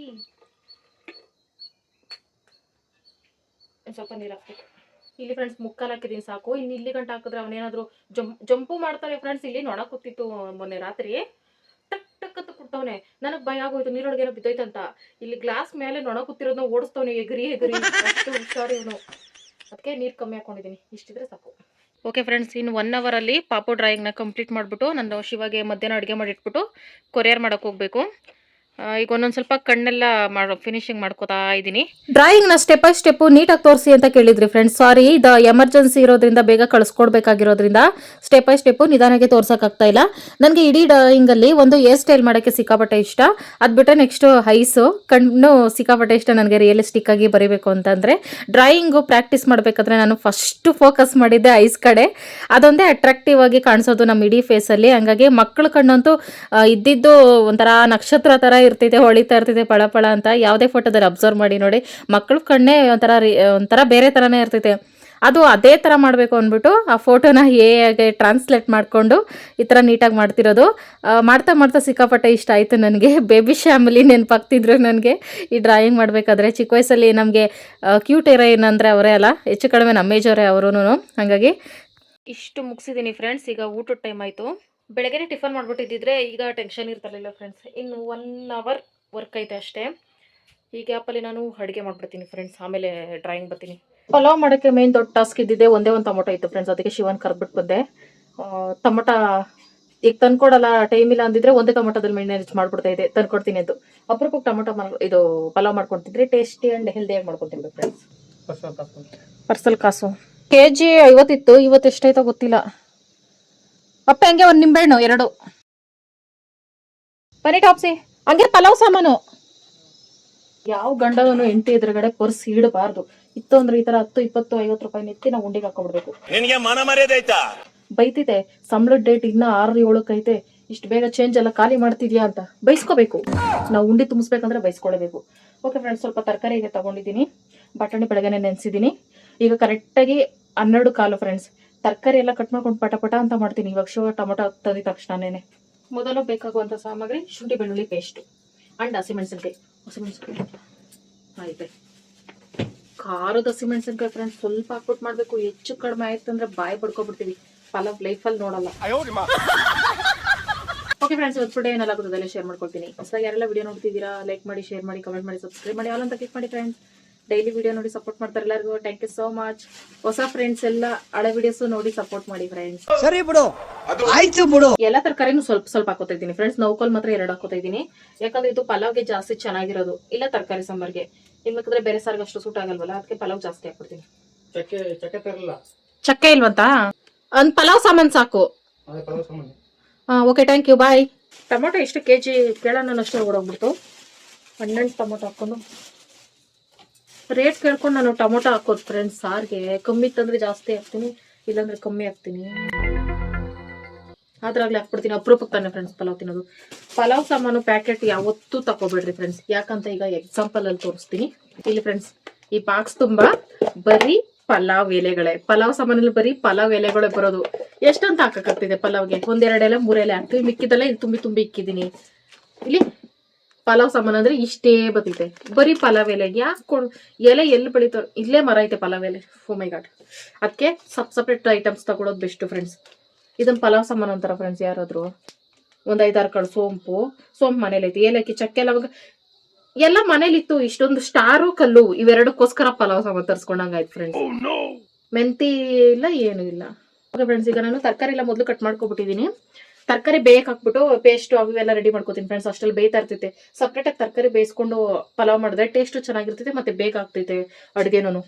A: ಸ್ವಲ್ಪ ನೀರು ಹಾಕ್ಬೇಕು. ಇಲ್ಲಿ ಫ್ರೆಂಡ್ಸ್ ಮುಕ್ಕಾಲು ಹಾಕಿದ್ದೀನಿ ಸಾಕು. ಇನ್ನು ಇಲ್ಲಿ ಗಂಟೆ ಹಾಕಿದ್ರೆ ಅವನೇನಾದರೂ ಜಂಪು ಮಾಡ್ತಾರೆ ಫ್ರೆಂಡ್ಸ್. ಇಲ್ಲಿ ನೊಣ ಕೂತಿತ್ತು ಮೊನ್ನೆ ರಾತ್ರಿ, ಟಕ್ ಟಕ್ ಅಂತ ಕೊಡ್ತವನೆ. ನನಗೆ ಭಯ ಆಗೋಯ್ತು, ನೀರೊಳಗೆ ಏನೋ ಬಿದ್ದೈತಂತ. ಇಲ್ಲಿ ಗ್ಲಾಸ್ ಮೇಲೆ ನೊಣ ಕೂತಿರೋದನ್ನ ಓಡಿಸ್ತವನೆ ಎಗರಿ ಎಗರಿ. ಅಷ್ಟು ಹುಷಾರು ಇವನು. ಅದಕ್ಕೆ ನೀರು ಕಮ್ಮಿ ಹಾಕೊಂಡಿದ್ದೀನಿ, ಇಷ್ಟಿದ್ರೆ ಸಾಕು. ಓಕೆ ಫ್ರೆಂಡ್ಸ್, ಇನ್ನು 1 ಅವರಲ್ಲಿ ಪಾಪು ಡ್ರಾಯಿಂಗ್ನ ಕಂಪ್ಲೀಟ್ ಮಾಡಿಬಿಟ್ಟು ನಾನು ಶಿವಾಗೆ ಮಧ್ಯಾಹ್ನ ಅಡುಗೆ ಮಾಡಿಟ್ಬಿಟ್ಟು ಕೊರಿಯರ್ ಮಾಡೋಕೆ ಹೋಗಬೇಕು. ಈಗ ಒಂದೊಂದು ಸ್ವಲ್ಪ ಕಣ್ಣೆಲ್ಲ ಫಿನಿಶಿಂಗ್ ಮಾಡ್ಕೋತಾ ಇದ್ದೀನಿ. ಡ್ರಾಯಿಂಗ್ನ ಸ್ಟೆಪ್ ಬೈ ಸ್ಟೆಪ್ಪು ನೀಟಾಗಿ ತೋರಿಸಿ ಅಂತ ಕೇಳಿದ್ರಿ ಫ್ರೆಂಡ್ಸ್. ಸಾರಿ, ಇದು ಎಮರ್ಜೆನ್ಸಿ ಇರೋದ್ರಿಂದ ಬೇಗ ಕಳಿಸ್ಕೊಡ್ಬೇಕಾಗಿರೋದ್ರಿಂದ ಸ್ಟೆಪ್ ಬೈ ಸ್ಟೆಪ್ಪು ನಿಧಾನಕ್ಕೆ ತೋರ್ಸೋಕ್ಕಾಗ್ತಾ ಇಲ್ಲ. ನನಗೆ ಇಡೀ ಡ್ರಾಯಿಂಗಲ್ಲಿ ಒಂದು ಏರ್ ಸ್ಟೈಲ್ ಮಾಡೋಕ್ಕೆ ಸಿಕ್ಕಾಪಟ್ಟೆ ಇಷ್ಟ. ಅದು ಬಿಟ್ಟರೆ ನೆಕ್ಸ್ಟು ಐಸು, ಕಣ್ಣು ಸಿಕ್ಕಾಪಟ್ಟೆ ಇಷ್ಟ ನನಗೆ ರಿಯಲಿಸ್ಟಿಕ್ ಆಗಿ ಬರೀಬೇಕು ಅಂತಂದರೆ. ಡ್ರಾಯಿಂಗು ಪ್ರಾಕ್ಟೀಸ್ ಮಾಡಬೇಕಾದ್ರೆ ನಾನು ಫಸ್ಟು ಫೋಕಸ್ ಮಾಡಿದ್ದೆ ಐಸ್ ಕಡೆ. ಅದೊಂದೇ ಅಟ್ರಾಕ್ಟಿವ್ ಆಗಿ ಕಾಣಿಸೋದು ನಮ್ಮ ಇಡೀ ಫೇಸಲ್ಲಿ. ಹಂಗಾಗಿ ಮಕ್ಕಳ ಕಣ್ಣಂತೂ ಇದ್ದಿದ್ದು ಒಂಥರ ನಕ್ಷತ್ರ ಥರ ಇರ್ತೈತೆ, ಹೊಳಿತಾ ಇರ್ತೈತೆ ಪಳಪಳ ಅಂತ. ಯಾವುದೇ ಫೋಟೋದಲ್ಲಿ ಅಬ್ಸರ್ವ್ ಮಾಡಿ ನೋಡಿ, ಮಕ್ಕಳ ಕಣ್ಣೇ ಒಂಥರ ಬೇರೆ ಥರನೇ ಇರ್ತೈತೆ. ಅದು ಅದೇ ಥರ ಮಾಡಬೇಕು ಅಂದ್ಬಿಟ್ಟು ಆ ಫೋಟೋನ ಹೇಗೆ ಟ್ರಾನ್ಸ್ಲೇಟ್ ಮಾಡಿಕೊಂಡು ಈ ಥರ ನೀಟಾಗಿ ಮಾಡ್ತಿರೋದು. ಮಾಡ್ತಾ ಮಾಡ್ತಾ ಸಿಕ್ಕಾಪಟ್ಟೆ ಇಷ್ಟ ಆಯಿತು ನನಗೆ. ಬೇಬಿ ಫ್ಯಾಮಿಲಿ ನೆನಪಾಗ್ತಿದ್ರು ನನಗೆ ಈ ಡ್ರಾಯಿಂಗ್ ಮಾಡಬೇಕಾದ್ರೆ. ಚಿಕ್ಕ ವಯಸ್ಸಲ್ಲಿ ನಮಗೆ ಕ್ಯೂಟ್ ಹೀರೋಯಿನ್ ಅಂದರೆ ಅವರೇ ಅಲ್ಲ, ಹೆಚ್ಚು ಕಡಿಮೆ ನಮ್ಮ ಏಜವರೇ ಅವರೂ. ಹಾಗಾಗಿ ಇಷ್ಟು ಮುಗಿಸಿದ್ದೀನಿ ಫ್ರೆಂಡ್ಸ್. ಈಗ ಊಟದ ಟೈಮ್ ಆಯಿತು. ಬೆಳಗ್ಗೆ ಟಿಫನ್ ಮಾಡ್ಬಿಟ್ಟಿದ್ದಿದ್ರೆ ಈಗ ಟೆನ್ಷನ್ ಇರ್ತಿರಲಿಲ್ಲ ಫ್ರೆಂಡ್ಸ್. ಇನ್ನು 1 ಅವರ್ ವರ್ಕ್ ಐತೆ ಅಷ್ಟೇ. ಈ ಗ್ಯಾಪಲ್ಲಿ ನಾನು ಅಡುಗೆ ಮಾಡ್ಬಿಡ್ತೀನಿ ಫ್ರೆಂಡ್ಸ್, ಆಮೇಲೆ ಡ್ರಾಯಿಂಗ್ ಬರ್ತೀನಿ. ಪಲಾವ್ ಮಾಡೋಕ್ಕೆ ಮೇನ್ ದೊಡ್ಡ ಟಾಸ್ಕ್ ಇದ್ದಿದ್ದೆ ಒಂದೇ ಒಂದು ಟೊಮೊಟೊ ಇತ್ತು ಫ್ರೆಂಡ್ಸ್. ಅದಕ್ಕೆ ಶಿವನ್ ಕರೆದ್ಬಿಟ್ಟು ಬಂದೆ. ಟೊಮೊಟೊ ಈಗ ತಂದ್ಕೊಡಲ್ಲ, ಟೈಮ್ ಇಲ್ಲ ಅಂದಿದ್ರೆ ಒಂದೇ ಟೊಮೊಟೊದಲ್ಲಿ ಮ್ಯಾನೇಜ್ ಮಾಡ್ಬಿಡ್ತಾ ಇದೆ, ತಂದ್ಕೊಡ್ತೀನಿ ಅಂತ. ಅಪರೂಪಕ್ಕೆ ಟೊಮೊಟೊ ಇದು ಪಲಾವ್ ಮಾಡ್ಕೊತಿದ್ರೆ ಟೇಸ್ಟಿ ಆ್ಯಂಡ್ ಹೆಲ್ದಿಯಾಗಿ ಮಾಡ್ಕೊತೀನಿ ಫ್ರೆಂಡ್ಸ್. ಪರ್ಸಲ್ ಕಾಸು KG 50 ಇತ್ತು, ಇವತ್ತು ಎಷ್ಟಾಯ್ತೋ ಗೊತ್ತಿಲ್ಲ. ಅಪ್ಪ ಹಂಗೆ 1 ನಿಂಬೆಹಣ್ಣು 2 ಬನ್ನಿ ಟಾಪ್ಸಿ. ಹಂಗೆ ಪಲಾವ್ ಸಾಮಾನು. ಯಾವ ಗಂಡವನು ಹೆಂಡತಿ ಎದುರುಗಡೆ ಪರ್ಸ್ ಇಡಬಾರ್ದು. ಇತ್ತು ಅಂದ್ರೆ ಈ ತರ 10, 20, 50 ರೂಪಾಯಿ ನೆತ್ತಿ ನಾವು ಉಂಡಿಗೆ ಹಾಕೊಂಡ್ಬಿಡ್ಬೇಕು.
C: ನಿನ್ಗೆ ಮಾನ ಮರ್ಯಾದೆ ಐತಾ?
A: ಬೈತಿದೆ, ಸಂಬಳದ ಡೇಟ್ ಇನ್ನ 6-7 ಐತೆ, ಇಷ್ಟು ಬೇಗ ಚೇಂಜ್ ಎಲ್ಲ ಖಾಲಿ ಮಾಡ್ತಿದ್ಯಾ ಅಂತ ಬೈಸ್ಕೋಬೇಕು. ನಾವು ಉಂಡಿ ತುಂಬಿಸ್ಬೇಕಂದ್ರೆ ಬೈಸ್ಕೊಳ್ಬೇಕು. ಓಕೆ ಫ್ರೆಂಡ್ಸ್, ಸ್ವಲ್ಪ ತರಕಾರಿ ಈಗ ತಗೊಂಡಿದ್ದೀನಿ. ಬಟಾಣಿ ಬೆಳಗ್ಗೆನೆ ನೆನೆಸಿದ್ದೀನಿ. ಈಗ ಕರೆಕ್ಟಾಗಿ 12:15 ಫ್ರೆಂಡ್ಸ್. ತರಕಾರಿ ಎಲ್ಲ ಕಟ್ ಮಾಡ್ಕೊಂಡು ಪಟ ಅಂತ ಮಾಡ್ತೀನಿ. ಇವಾಗ ಟೊಮೊಟೊ ತಂದಿದ ತಕ್ಷಣನೇ ಮೊದಲು ಬೇಕಾಗುವಂಥ ಸಾಮಗ್ರಿ ಶುಂಠಿ ಬೆಳ್ಳುಳ್ಳಿ ಪೇಸ್ಟು ಅಂಡ್ ಹಸಿಮೆಣಸಿನ್ಕಾಯಿ. ಆಯ್ತು, ಖಾರದ ಹಸಿಮೆಣಸಿನ್ಕಾಯಿ ಫ್ರೆಂಡ್ಸ್ ಸ್ವಲ್ಪ ಹಾಕ್ಬಿಟ್ಟು ಮಾಡಬೇಕು. ಹೆಚ್ಚು ಕಡಿಮೆ ಆಯ್ತು ಅಂದ್ರೆ ಬಾಯಿ ಪಡ್ಕೊಬಿಡ್ತೀವಿ. ಪಲಾವ್ ಲೈಫಲ್ಲಿ ನೋಡಲ್ಲ. ಓಕೆ ಫ್ರೆಂಡ್ಸ್, ಇವತ್ತು ಫುಡ್ ಏನೆಲ್ಲ ಆಗೋದಲ್ಲ ಶೇರ್ ಮಾಡ್ಕೊಳ್ತೀನಿ. ಹೊಸದಾಗಿ ಯಾರೆಲ್ಲ ವಿಡಿಯೋ ನೋಡ್ತಿದ್ದೀರಾ ಲೈಕ್ ಮಾಡಿ, ಶೇರ್ ಮಾಡಿ, ಕಮೆಂಟ್ ಮಾಡಿ, ಸಬ್ಸ್ಕ್ರೈಬ್ ಮಾಡಿ, ಆಲ್ ಅಂತ ಕ್ಲಿಕ್ ಮಾಡಿ ಫ್ರೆಂಡ್ಸ್. ಡೈಲಿ ವಿಡಿಯೋ ನೋಡಿ ಸಪೋರ್ಟ್ ಮಾಡ್ತಾರೆ ಎಲ್ಲರಿಗೂ. Thank you so much. ಹೊಸ ಫ್ರೆಂಡ್ಸ್ ಎಲ್ಲ ಹಳೆ ವಿಡಿಯೋಸ್ ನೋಡಿ ಸಪೋರ್ಟ್ ಮಾಡಿ ಫ್ರೆಂಡ್ಸ್.
C: ಸರಿ ಬಿಡು, ಆಯ್ತು ಬಿಡು.
A: ಎಲ್ಲ ತರಕಾರಿನೂ ಸ್ವಲ್ಪ ಹಾಕೋತಾ ಇದ್ದೀನಿ ಫ್ರೆಂಡ್ಸ್. ನೌಕೋಲ್ ಮಾತ್ರ 2 ಹಾಕೋತಾ ಇದ್ದೀನಿ, ಯಾಕಂದ್ರೆ ಇದು ಪಲಾವ್ಗೆ ಜಾಸ್ತಿ ಚೆನ್ನಾಗಿರೋದು. ಇಲ್ಲ ತರಕಾರಿ ಸಾಂಬಾರ್ಗೆ, ಇನ್ಬೇಕಾದ್ರೆ ಬೇರೆ ಸಾರಿಗೆ ಅಷ್ಟು ಸೂಟ್ ಆಗಲ್ವಲ್ಲ, ಅದಕ್ಕೆ ಪಲಾವ್ ಜಾಸ್ತಿ ಹಾಕ್ಬಿಡ್ತೀನಿ. ಚಕ್ಕೆ ಇಲ್ವಂತ? ಒಂದು ಪಲಾವ್ ಸಾಮಾನು ಸಾಕು. Okay, thank you, bye. Tomato ಎಷ್ಟು KG ಕೇಳೋಣ ಅಷ್ಟೇ ಓಡೋಗ್ಬಿಡ್ತು. 12 ಟೊಮೊಟೊ ಹಾಕೊಂಡು ರೇಟ್ ಕೇಳ್ಕೊಂಡು ನಾನು ಟೊಮೊಟೊ ಹಾಕೋದು ಫ್ರೆಂಡ್ಸ್. ಸಾರಿಗೆ ಕಮ್ಮಿ ಇತ್ತಂದ್ರೆ ಜಾಸ್ತಿ ಹಾಕ್ತೀನಿ, ಇಲ್ಲಾಂದ್ರೆ ಕಮ್ಮಿ ಹಾಕ್ತೀನಿ. ಅದ್ರಾಗ್ಲೇ ಹಾಕ್ಬಿಡ್ತೀನಿ. ಅಪರೂಪಕ್ಕೆ ತಾನೆ ಫ್ರೆಂಡ್ಸ್ ಪಲಾವ್ ತಿನ್ನೋದು. ಪಲಾವ್ ಸಾಮಾನು ಪ್ಯಾಕೆಟ್ ಯಾವತ್ತೂ ತಗೋಬೇಡ್ರಿ ಫ್ರೆಂಡ್ಸ್, ಯಾಕಂತ ಈಗ ಎಕ್ಸಾಂಪಲ್ ಅಲ್ಲಿ ತೋರಿಸ್ತೀನಿ. ಇಲ್ಲಿ ಫ್ರೆಂಡ್ಸ್ ಈ ಬಾಕ್ಸ್ ತುಂಬಾ ಬರೀ ಪಲಾವ್ ಎಲೆಗಳೇ, ಪಲಾವ್ ಸಾಮಾನಲ್ಲಿ ಬರೀ ಪಲಾವ್ ಎಲೆಗಳೇ ಬರೋದು. ಎಷ್ಟಂತ ಹಾಕಕ್ಕಾಗ್ತಿದೆ ಪಲಾವ್ಗೆ? 1-2 ಎಲೆ 3 ಎಲೆ ಹಾಕ್ತೀವಿ, ಮಿಕ್ಕಿದೆಲ್ಲ ಇಲ್ಲಿ ತುಂಬಿ ಇಕ್ಕಿದೀನಿ. ಇಲ್ಲಿ ಪಲಾವ್ ಸಾಮಾನು ಅಂದ್ರೆ ಇಷ್ಟೇ ಬರ್ತೈತೆ, ಬರೀ ಪಲಾವ್ ಎಲೆಗೆ. ಯಾಕೆ ಎಲೆ ಎಲ್ಲಿ ಬೆಳಿತಾವ? ಇಲ್ಲೇ ಮರ ಐತೆ ಪಲಾವ್ ಎಲೆ. ಓ ಮೈ ಗಾಡ್. ಅದಕ್ಕೆ ಸಪ್ರೇಟ್ ಐಟಮ್ಸ್ ತಗೊಳೋದು ಬೆಸ್ಟ್ ಫ್ರೆಂಡ್ಸ್. ಇದನ್ನ ಪಲಾವ್ ಸಾಮಾನು ಅಂತಾರ ಫ್ರೆಂಡ್ಸ್ ಯಾರಾದ್ರು. 1-5-6 ಕಾಳು ಸೋಂಪು ಮನೇಲೈತಿ, ಏಲಕ್ಕಿ, ಚಕ್ಕೆ, ಲವಂಗ ಎಲ್ಲ ಮನೇಲಿತ್ತು. ಇಷ್ಟೊಂದು ಸ್ಟಾರು ಕಲ್ಲು ಇವೆರಡಕ್ಕೋಸ್ಕರ ಪಲಾವ್ ಸಾಮಾನು ತರ್ಸ್ಕೊಂಡಂಗಾಯ್ತು ಫ್ರೆಂಡ್ಸ್. ಮೆಂತಿ ಇಲ್ಲ, ಏನು ಇಲ್ಲ. ಓಕೆ ಫ್ರೆಂಡ್ಸ್, ಈಗ ನಾನು ತರಕಾರಿ ಎಲ್ಲ ಮೊದಲು ಕಟ್ ಮಾಡ್ಕೊಬಿಟ್ಟಿದೀನಿ. ತರಕಾರಿ ಬೇಯಕ್ ಹಾಕ್ಬಿಟ್ಟು ಪೇಸ್ಟ್ ಅವೆಲ್ಲ ರೆಡಿ ಮಾಡ್ಕೋತೀನಿ ಫ್ರೆಂಡ್ಸ್. ಅಷ್ಟಲ್ಲಿ ಬೇಯ್ತಾ ಇರ್ತೈತೆ. ಸಪ್ರೇಟ್ ಆಗಿ ತರಕಾರಿ ಬೇಯಿಸ್ಕೊಂಡು ಪಲಾವ್ ಮಾಡಿದ್ರೆ ಟೇಸ್ಟ್ ಚೆನ್ನಾಗಿರ್ತೈತೆ, ಮತ್ತೆ ಬೇಗ ಆಗ್ತೈತೆ ಅಡುಗೆನೂ.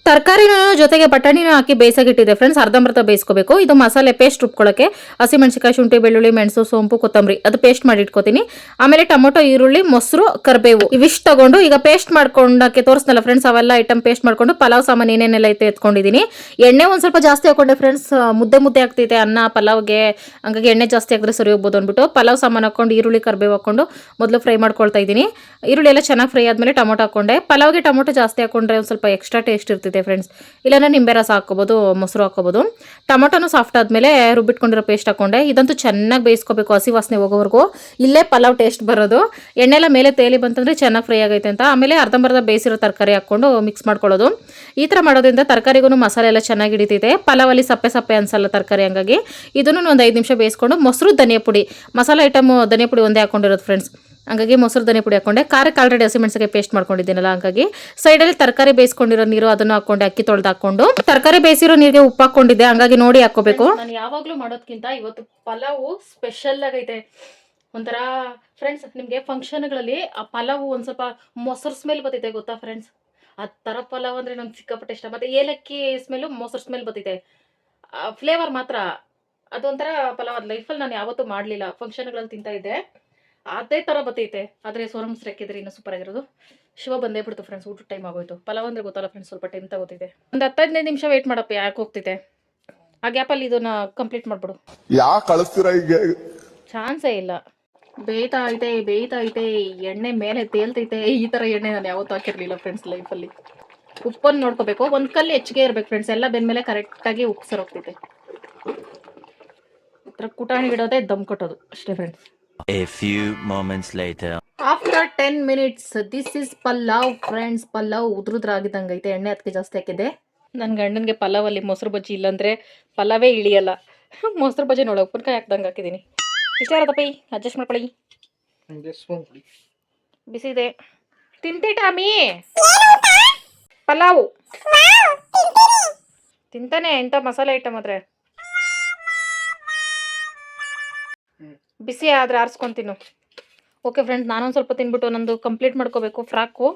A: ತರಕಾರಿನ ಜೊತೆಗೆ ಬಟಾಣಿನ ಹಾಕಿ ಬೇಯಿಸಾಗಿಟ್ಟಿದೆ ಫ್ರೆಂಡ್ಸ್. ಅರ್ಧಂಬರ್ಧ ಬೇಯಿಸ್ಕೋಬೇಕು. ಇದು ಮಸಾಲೆ ಪೇಸ್ಟ್ ರುಬ್ಕೊಳ್ಳೋಕೆ ಹಸಿಮೆಣಸಿಕಾಯಿ, ಶುಂಠಿ, ಬೆಳ್ಳುಳ್ಳಿ, ಮೆಣಸು, ಸೋಂಪು, ಕೊತ್ತಂಬರಿ ಅದು ಪೇಸ್ಟ್ ಮಾಡಿ ಇಟ್ಕೋತೀನಿ. ಆಮೇಲೆ ಟೊಮೊಟೊ, ಈರುಳ್ಳಿ, ಮೊಸರು, ಕರಿಬೇವು ಇವಿಷ್ಟು ತಗೊಂಡು ಈಗ ಪೇಸ್ಟ್ ಮಾಡ್ಕೊಂಡಕ್ಕೆ ತೋರಿಸ್ನಲ್ಲ ಫ್ರೆಂಡ್ಸ್, ಅವೆಲ್ಲ ಐಟಮ್ ಪೇಸ್ಟ್ ಮಾಡ್ಕೊಂಡು ಪಲಾವ್ ಸಾಮಾನು ಏನೇನೆಲ್ಲ ಐತೆ ಎತ್ಕೊಂಡಿದ್ದೀನಿ. ಎಣ್ಣೆ ಒಂದ್ ಸ್ವಲ್ಪ ಜಾಸ್ತಿ ಹಾಕೊಂಡೆ ಫ್ರೆಂಡ್ಸ್, ಮುದ್ದೆ ಆಗ್ತೈತೆ ಅನ್ನ ಪಲಾವ್ಗೆ, ಹಂಗಾಗಿ ಎಣ್ಣೆ ಜಾಸ್ತಿ ಹಾಕಿದ್ರೆ ಸರಿ ಹೋಗ್ಬೋದು ಅಂದ್ಬಿಟ್ಟು ಪಲಾವ್ ಸಾಮಾನು ಹಾಕೊಂಡು ಈರುಳ್ಳಿ, ಕರಿಬೇವು ಹಾಕೊಂಡು ಮೊದಲು ಫ್ರೈ ಮಾಡ್ಕೊಳ್ತಾ ಇದ್ದೀನಿ. ಈರುಳ್ಳಿ ಎಲ್ಲ ಚೆನ್ನಾಗಿ ಫ್ರೈ ಆದ್ಮೇಲೆ ಟೊಮೊಟೊ ಹಾಕೊಂಡೆ. ಪಲಾವ್ಗೆ ಟೊಮೊಟೊ ಜಾಸ್ತಿ ಹಾಕೊಂಡ್ರೆ ಒಂದು ಸ್ವಲ್ಪ ಎಕ್ಸ್ಟ್ರಾ ಟೇಸ್ಟ್ ಇರ್ತೈತೆ ಫ್ರೆಂಡ್ಸ್. ಇಲ್ಲಾಂದ್ರೆ ನಿಂಬೆ ರಸ ಹಾಕೋಬಹುದು, ಮೊಸರು ಹಾಕೋಬಹುದು. ಟೊಮೊಟೊನು ಸಾಫ್ಟ್ ಆದ್ಮೇಲೆ ರುಬ್ಬಿಟ್ಕೊಂಡಿರೋ ಪೇಸ್ಟ್ ಹಾಕೊಂಡೆ. ಇದಂತೂ ಚೆನ್ನಾಗಿ ಬೇಯಿಸ್ಕೋಬೇಕು, ಹಸಿ ವಾಸನೆ ಹೋಗೋವರೆಗೂ. ಇಲ್ಲೇ ಪಲಾವ್ ಟೇಸ್ಟ್ ಬರೋದು. ಎಣ್ಣೆಲ್ಲ ಮೇಲೆ ತೇಲಿ ಬಂತಂದ್ರೆ ಚೆನ್ನಾಗಿ ಫ್ರೈ ಆಗೈತೆ ಅಂತ. ಆಮೇಲೆ ಅರ್ಧಂಬರ್ಧ ಬೇಯಿಸಿರೋ ತರಕಾರಿ ಹಾಕೊಂಡು ಮಿಕ್ಸ್ ಮಾಡ್ಕೊಳ್ಳೋದು. ಈ ಥರ ಮಾಡೋದ್ರಿಂದ ತರಕಾರಿಗೂ ಮಸಾಲೆ ಎಲ್ಲ ಚೆನ್ನಾಗಿ ಹಿಡಿತೈತೆ. ಪಲಾವಲ್ಲಿ ಸಪ್ಪೆ ಅನ್ಸಲ್ಲ ತರಕಾರಿ. ಹಂಗಾಗಿ ಇದನ್ನು ಒಂದು 5 ನಿಮಿಷ ಬೇಯಿಸ್ಕೊಂಡು ಮೊಸರು, ಧನಿಯಾ ಪುಡಿ, ಮಸಾಲೆ ಐಟಮ್ ಧನಿಯಾ ಪುಡಿ ಒಂದೇ ಹಾಕೊಂಡಿರೋದು ಫ್ರೆಂಡ್ಸ್. ಹಂಗಾಗಿ ಮೊಸರು, ಧನಿಯಾ ಪುಡಿ ಹಾಕೊಂಡೆ. ಖಾರಕ್ಕೆ ಆಲ್ರೆಡಿ ಹಸಿಮೆಣಸಿಗೆ ಪೇಸ್ಟ್ ಮಾಡ್ಕೊಂಡಿದ್ದೀನಲ್ಲ, ಹಂಗಾಗಿ ಸೈಡಲ್ಲಿ ತರಕಾರಿ ಬೇಯಿಸ್ಕೊಂಡಿರೋ ನೀರು ಅದನ್ನು ಹಾಕೊಂಡೆ. ಅಕ್ಕಿ ತೊಳೆದು ಹಾಕೊಂಡು ತರಕಾರಿ ಬೇಯಿಸಿರೋ ನೀರಿಗೆ ಉಪ್ಪು ಹಾಕೊಂಡಿದ್ದೆ, ಹಂಗಾಗಿ ನೋಡಿ ಹಾಕೋಬೇಕು. ನಾನು ಯಾವಾಗಲೂ ಮಾಡೋದಕ್ಕಿಂತ ಇವತ್ತು ಪಲಾವು ಸ್ಪೆಷಲ್ ಆಗೈತೆ ಒಂಥರ ಫ್ರೆಂಡ್ಸ್. ನಿಮಗೆ ಫಂಕ್ಷನ್ಗಳಲ್ಲಿ ಆ ಪಲಾವು ಒಂದು ಸ್ವಲ್ಪ ಮೊಸರು ಸ್ಮೆಲ್ ಬರ್ತೈತೆ ಗೊತ್ತಾ ಫ್ರೆಂಡ್ಸ್? ಆ ಥರ ಪಲಾವ್ ಅಂದರೆ ನಂಗೆ ಸಿಕ್ಕಾಪಟ್ಟೆ ಇಷ್ಟ. ಮತ್ತು ಏಲಕ್ಕಿ ಸ್ಮೆಲ್ಲು, ಮೊಸರು ಸ್ಮೆಲ್ ಬರ್ತೈತೆ. ಫ್ಲೇವರ್ ಮಾತ್ರ ಅದೊಂಥರ ಪಲಾವ್. ಅದು ಲೈಫಲ್ಲಿ ನಾನು ಯಾವತ್ತೂ ಮಾಡಲಿಲ್ಲ, ಫಂಕ್ಷನ್ಗಳಲ್ಲಿ ತಿಂತಾ ಇದ್ದೆ, ಅದೇ ಥರ ಬರ್ತೈತೆ. ಆದರೆ ಸೋನಾ ಮೊಸರು ಹಾಕಿದ್ರೆ ಇನ್ನೂ ಸೂಪರ್ ಆಗಿರೋದು. ಶಿವ ಬಂದೇ ಬಿಡ್ತು ಫ್ರೆಂಡ್ಸ್, ಊಟ ಟೈಮ್ ಆಗೋಯ್ತು. ಪಲಾವ್ ಅಂದರೆ ಗೊತ್ತಲ್ಲ ಫ್ರೆಂಡ್ಸ್, ಸ್ವಲ್ಪ ಟೈಮ್ ತಗೋತೈತೆ. ಒಂದು 10-15 ನಿಮಿಷ ವೆಯ್ಟ್ ಮಾಡಪ್ಪ, ಯಾಕೆ ಹೋಗ್ತೈತೆ. ಆ ಗ್ಯಾಪಲ್ಲಿ ಇದನ್ನ ಕಂಪ್ಲೀಟ್ ಮಾಡ್ಬಿಡು.
D: ಯಾಕೆ ಕಳಿಸ್ತೀರಾ ಈಗ?
A: ಚಾನ್ಸೇ ಇಲ್ಲ. ಬೇಯ್ತಾ ಐತೆ, ಎಣ್ಣೆ ಮೇಲೆ ತೇಲ್ತೈತೆ. ಈ ಥರ ಎಣ್ಣೆ ನಾನು ಯಾವತ್ತೂ ಹಾಕಿರಲಿಲ್ಲ ಫ್ರೆಂಡ್ಸ್ ಲೈಫಲ್ಲಿ. ಉಪ್ಪನ್ನು ನೋಡ್ಕೋಬೇಕು, ಒಂದು ಕಲ್ಲು ಹೆಚ್ಚಿಗೆ ಇರಬೇಕು ಫ್ರೆಂಡ್ಸ್. ಎಲ್ಲ ಬೆಂದಮೇಲೆ ಕರೆಕ್ಟಾಗಿ ಉಪ್ಪು ಸರೋಗ್ತೈತೆ. ಈ ಥರ ಕುಟಾಣಿ ಇಡೋದೇ ದಮ್ ಕಟ್ಟೋದು ಅಷ್ಟೇ friends.
E: A few moments later.
A: After 10 minutes, this is pulao friends. Pulao ಉದ್ರುದ್ರಾಗಿದ್ದಂಗೆ ಐತೆ, ಎಣ್ಣೆ ಅದಕ್ಕೆ ಜಾಸ್ತಿ ಹಾಕಿದೆ. ನನ್ನ ಗಂಡನಿಗೆ ಪಲಾವಲ್ಲಿ ಮೊಸರು ಬಜ್ಜಿ ಇಲ್ಲಾಂದರೆ ಪಲಾವೇ ಇಳಿಯಲ್ಲ. ಮೊಸರು ಬಜ್ಜಿ ನೋಡೋ ಉಪ್ಪಿನಕಾಯಿ ಹಾಕ್ದಂಗೆ ಹಾಕಿದ್ದೀನಿ. ಇಷ್ಟ ಇರತ್ತಪ್ಪ, ಅಡ್ಜಸ್ಟ್ ಮಾಡ್ಕೊಳ್ಳಿ. ಬಿಸಿ ಇದೆ, ತಿಂತೆ ಟಾಮಿ. ಪಲಾವು ತಿಂತಾನೆ, ಇಂಥ ಮಸಾಲೆ ಐಟಮ್ ಆದರೆ ಬಿಸಿ ಆದರೆ ಆರಿಸ್ಕೊತೀನು. ಓಕೆ ಫ್ರೆಂಡ್ಸ್, ನಾನೊಂದು ಸ್ವಲ್ಪ ತಿನ್ಬಿಟ್ಟು ನಂದು ಕಂಪ್ಲೀಟ್ ಮಾಡ್ಕೋಬೇಕು. ಫ್ರಾಕು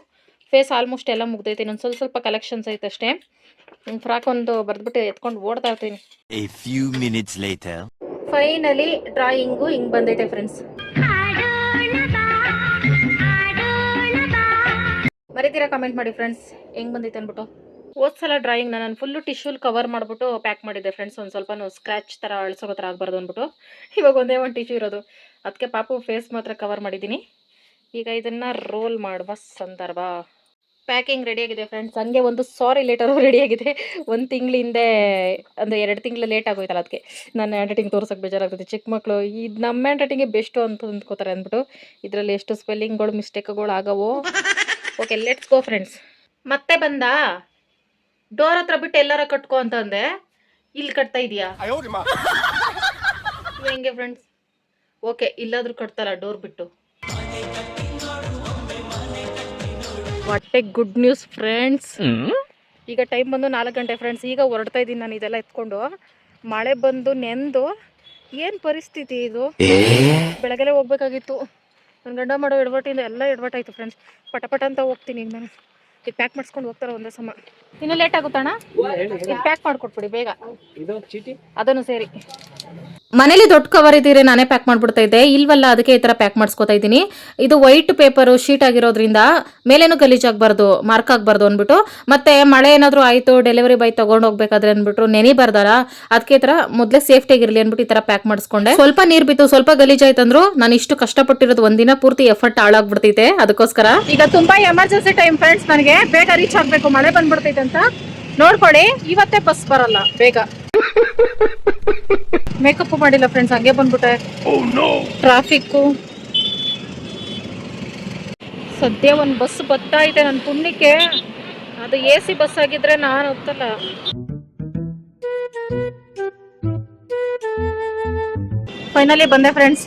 A: ಫೇಸ್ ಆಲ್ಮೋಸ್ಟ್ ಎಲ್ಲ ಮುಗ್ದೈತೆ. ಇನ್ನೊಂದು ಸ್ವಲ್ಪ ಕಲೆಕ್ಷನ್ಸ್ ಐತೆ ಅಷ್ಟೇ. ಫ್ರಾಕ್ ಒಂದು ಬರೆದ್ಬಿಟ್ಟು ಎತ್ಕೊಂಡು ಓಡ್ತಾ ಇರ್ತೀನಿ.
E: A few minutes later.
A: Finally drawing ಹಿಂಗೆ ಬಂದೈತೆ ಫ್ರೆಂಡ್ಸ್. ಮರಿತೀರಾ ಕಮೆಂಟ್ ಮಾಡಿ ಫ್ರೆಂಡ್ಸ್ ಹೆಂಗೆ ಬಂದೈತೆ ಅಂದ್ಬಿಟ್ಟು. ಹೋದ್ಸಲ ಡ್ರಾಯಿಂಗ್ನ ನಾನು ಫುಲ್ಲು ಟಿಶ್ಯೂಲ್ ಕವರ್ ಮಾಡಿಬಿಟ್ಟು ಪ್ಯಾಕ್ ಮಾಡಿದ್ದೆ ಫ್ರೆಂಡ್ಸ್. ಒಂದು ಸ್ವಲ್ಪ ಸ್ಕ್ರ್ಯಾಚ್ ಥರ ಅಳ್ಸೋಗೋ ಥರ ಆಗಬಾರ್ದು ಅಂದ್ಬಿಟ್ಟು. ಇವಾಗ ಒಂದೇ ಒಂದು ಟಿಶ್ಯೂ ಇರೋದು, ಅದಕ್ಕೆ ಪಾಪು ಫೇಸ್ ಮಾತ್ರ ಕವರ್ ಮಾಡಿದ್ದೀನಿ. ಈಗ ಇದನ್ನು ರೋಲ್ ಮಾಡುವ ಸಂದರ್ಭ. ಪ್ಯಾಕಿಂಗ್ ರೆಡಿಯಾಗಿದೆ ಫ್ರೆಂಡ್ಸ್. ಹಂಗೆ ಒಂದು ಸಾರಿ ಲೆಟರು ರೆಡಿಯಾಗಿದೆ. 1 ತಿಂಗಳ ಹಿಂದೆ ಅಂದರೆ 2 ತಿಂಗಳು ಲೇಟ್ ಆಗೋಯ್ತಲ್ಲ, ಅದಕ್ಕೆ ನನ್ನ ಹ್ಯಾಂಡ್ ರೈಟಿಂಗ್ ತೋರ್ಸೋಕ್ಕೆ ಬೇಜಾರಾಗ್ತದೆ. ಚಿಕ್ಕ ಮಕ್ಕಳು ಇದು ನಮ್ಮ ಹ್ಯಾಂಡ್ ರೈಟಿಂಗೇ ಬೆಸ್ಟು ಅಂತ ಅಂದ್ಕೋತಾರೆ ಅಂದ್ಬಿಟ್ಟು ಇದರಲ್ಲಿ ಎಷ್ಟು ಸ್ಪೆಲ್ಲಿಂಗ್ಗಳು ಮಿಸ್ಟೇಕ್ಗಳು ಆಗವೋ. Okay, let's go friends. ಮತ್ತೆ ಬಂದ ಡೋರ್ ಹತ್ರ ಬಿಟ್ಟು ಎಲ್ಲಾರ ಕಟ್ಕೋ ಅಂತಂದೆ, ಇಲ್ಲಿ ಕಟ್ತಾ ಇದೀಯಾ ಹೆಂಗೆ ಫ್ರೆಂಡ್ಸ್? ಓಕೆ, ಇಲ್ಲಾದ್ರೂ ಕಟ್ತಾರ ಡೋರ್ ಬಿಟ್ಟು. What A good news friends. ಈಗ ಟೈಮ್ ಬಂದು 4 ಗಂಟೆ ಫ್ರೆಂಡ್ಸ್. ಈಗ ಹೊರಡ್ತಾ ಇದ್ದೀನಿ ನಾನು ಇದೆಲ್ಲ ಎತ್ಕೊಂಡು. ಮಳೆ ಬಂದು ನೆಂದು ಏನು ಪರಿಸ್ಥಿತಿ ಇದು. ಬೆಳಗ್ಗೆ ಹೋಗ್ಬೇಕಾಗಿತ್ತು. ನನ್ನ ಗಂಡ ಮಾಡೋ ಎಡವಟ್ಟಿಂದ ಎಲ್ಲ ಎಡವಟ್ಟಾಯ್ತು ಫ್ರೆಂಡ್ಸ್. ಪಟ ಅಂತ ಹೋಗ್ತೀನಿ ಈಗ ನಾನು. ಇದು ಪ್ಯಾಕ್ ಮಾಡಿಸ್ಕೊಂಡು ಹೋಗ್ತಾರೆ ಒಂದೇ ಸಮ. ಇನ್ನೂ ಲೇಟ್ ಆಗುತ್ತಣ್ಣ, ಇದು ಪ್ಯಾಕ್ ಮಾಡಿಕೊಟ್ಬಿಡಿ ಬೇಗ, ಅದನ್ನು ಸೇರಿ. ಮನೇಲಿ ದೊಡ್ಡ ಕವರ್ ಇದ್ದೀರಿ ನಾನೇ ಪ್ಯಾಕ್ ಮಾಡ್ಬಿಡ್ತಾ ಇದ್ದೆ, ಇಲ್ವಲ್ಲ ಅದಕ್ಕೆ ಈ ತರ ಪ್ಯಾಕ್ ಮಾಡಿಸ್ಕೊತಾ ಇದ್ದೀನಿ. ಇದು ವೈಟ್ ಪೇಪರ್ ಶೀಟ್ ಆಗಿರೋದ್ರಿಂದ ಮೇಲೇನು ಗಲೀಜ್ ಆಗ್ಬಾರ್ದು, ಮಾರ್ಕ್ ಆಗ್ಬಾರ್ದು ಅಂದ್ಬಿಟ್ಟು, ಮತ್ತೆ ಮಳೆ ಏನಾದ್ರು ಆಯ್ತು ಡೆಲಿವರಿ ಬಾಯ್ ತಗೊಂಡ್ ಹೋಗ್ಬೇಕಾದ್ರೆ ಅಂದ್ಬಿಟ್ಟು ನೆನಿ ಬರ್ದಾರ, ಅದಕ್ಕೆ ಈ ತರ ಮೊದಲೇ ಸೇಫ್ಟಿ ಆಗಿರ್ಲಿ ಅಂದ್ಬಿಟ್ಟು ಈ ತರ ಪ್ಯಾಕ್ ಮಾಡಿಸ್ಕೊಂಡೆ. ಸ್ವಲ್ಪ ನೀರ್ ಬಿತ್ತು, ಸ್ವಲ್ಪ ಗಲೀಜ್ ಆಯ್ತಂದ್ರು ನಾನು ಇಷ್ಟು ಕಷ್ಟಪಟ್ಟಿರೋದು ಒಂದಿನ ಪೂರ್ತಿ ಎಫರ್ಟ್ ಹಾಳಾಗ್ಬಿಡ್ತೈತೆ. ಅದಕ್ಕೋಸ್ಕರ ಈಗ ತುಂಬಾ ಎಮರ್ಜೆನ್ಸಿ ಟೈಮ್ ಫ್ರೆಂಡ್ಸ್, ನನಗೆ ಬೇಗ ರೀಚ್ ಆಗ್ಬೇಕು, ಮಳೆ ಬಂದ್ಬಿಡ್ತೈತೆ ಅಂತ ನೋಡ್ಕೊಳ್ಳಿ. ಇವತ್ತೇ ಬಸ್ ಬರಲ್ಲ ಬೇಗ. ಮೇಕಪ್ ಮಾಡಿಲ್ಲ ಫ್ರೆಂಡ್ಸ್, ಹಂಗೆ ಬಂದ್ಬಿಟ್ಟೆ. ಟ್ರಾಫಿಕ್ ಸದ್ಯ ಒಂದ್ ಬಸ್ ಬರ್ತಾ ಇದೆ ನನ್ನ ಪುಣ್ಯಕ್ಕೆ. ಅದು AC ಬಸ್ ಆಗಿದ್ರೆ ನಾನು ಹೋಗ್ತಲ್ಲ. ಫೈನಲಿ ಬಂದೆ ಫ್ರೆಂಡ್ಸ್,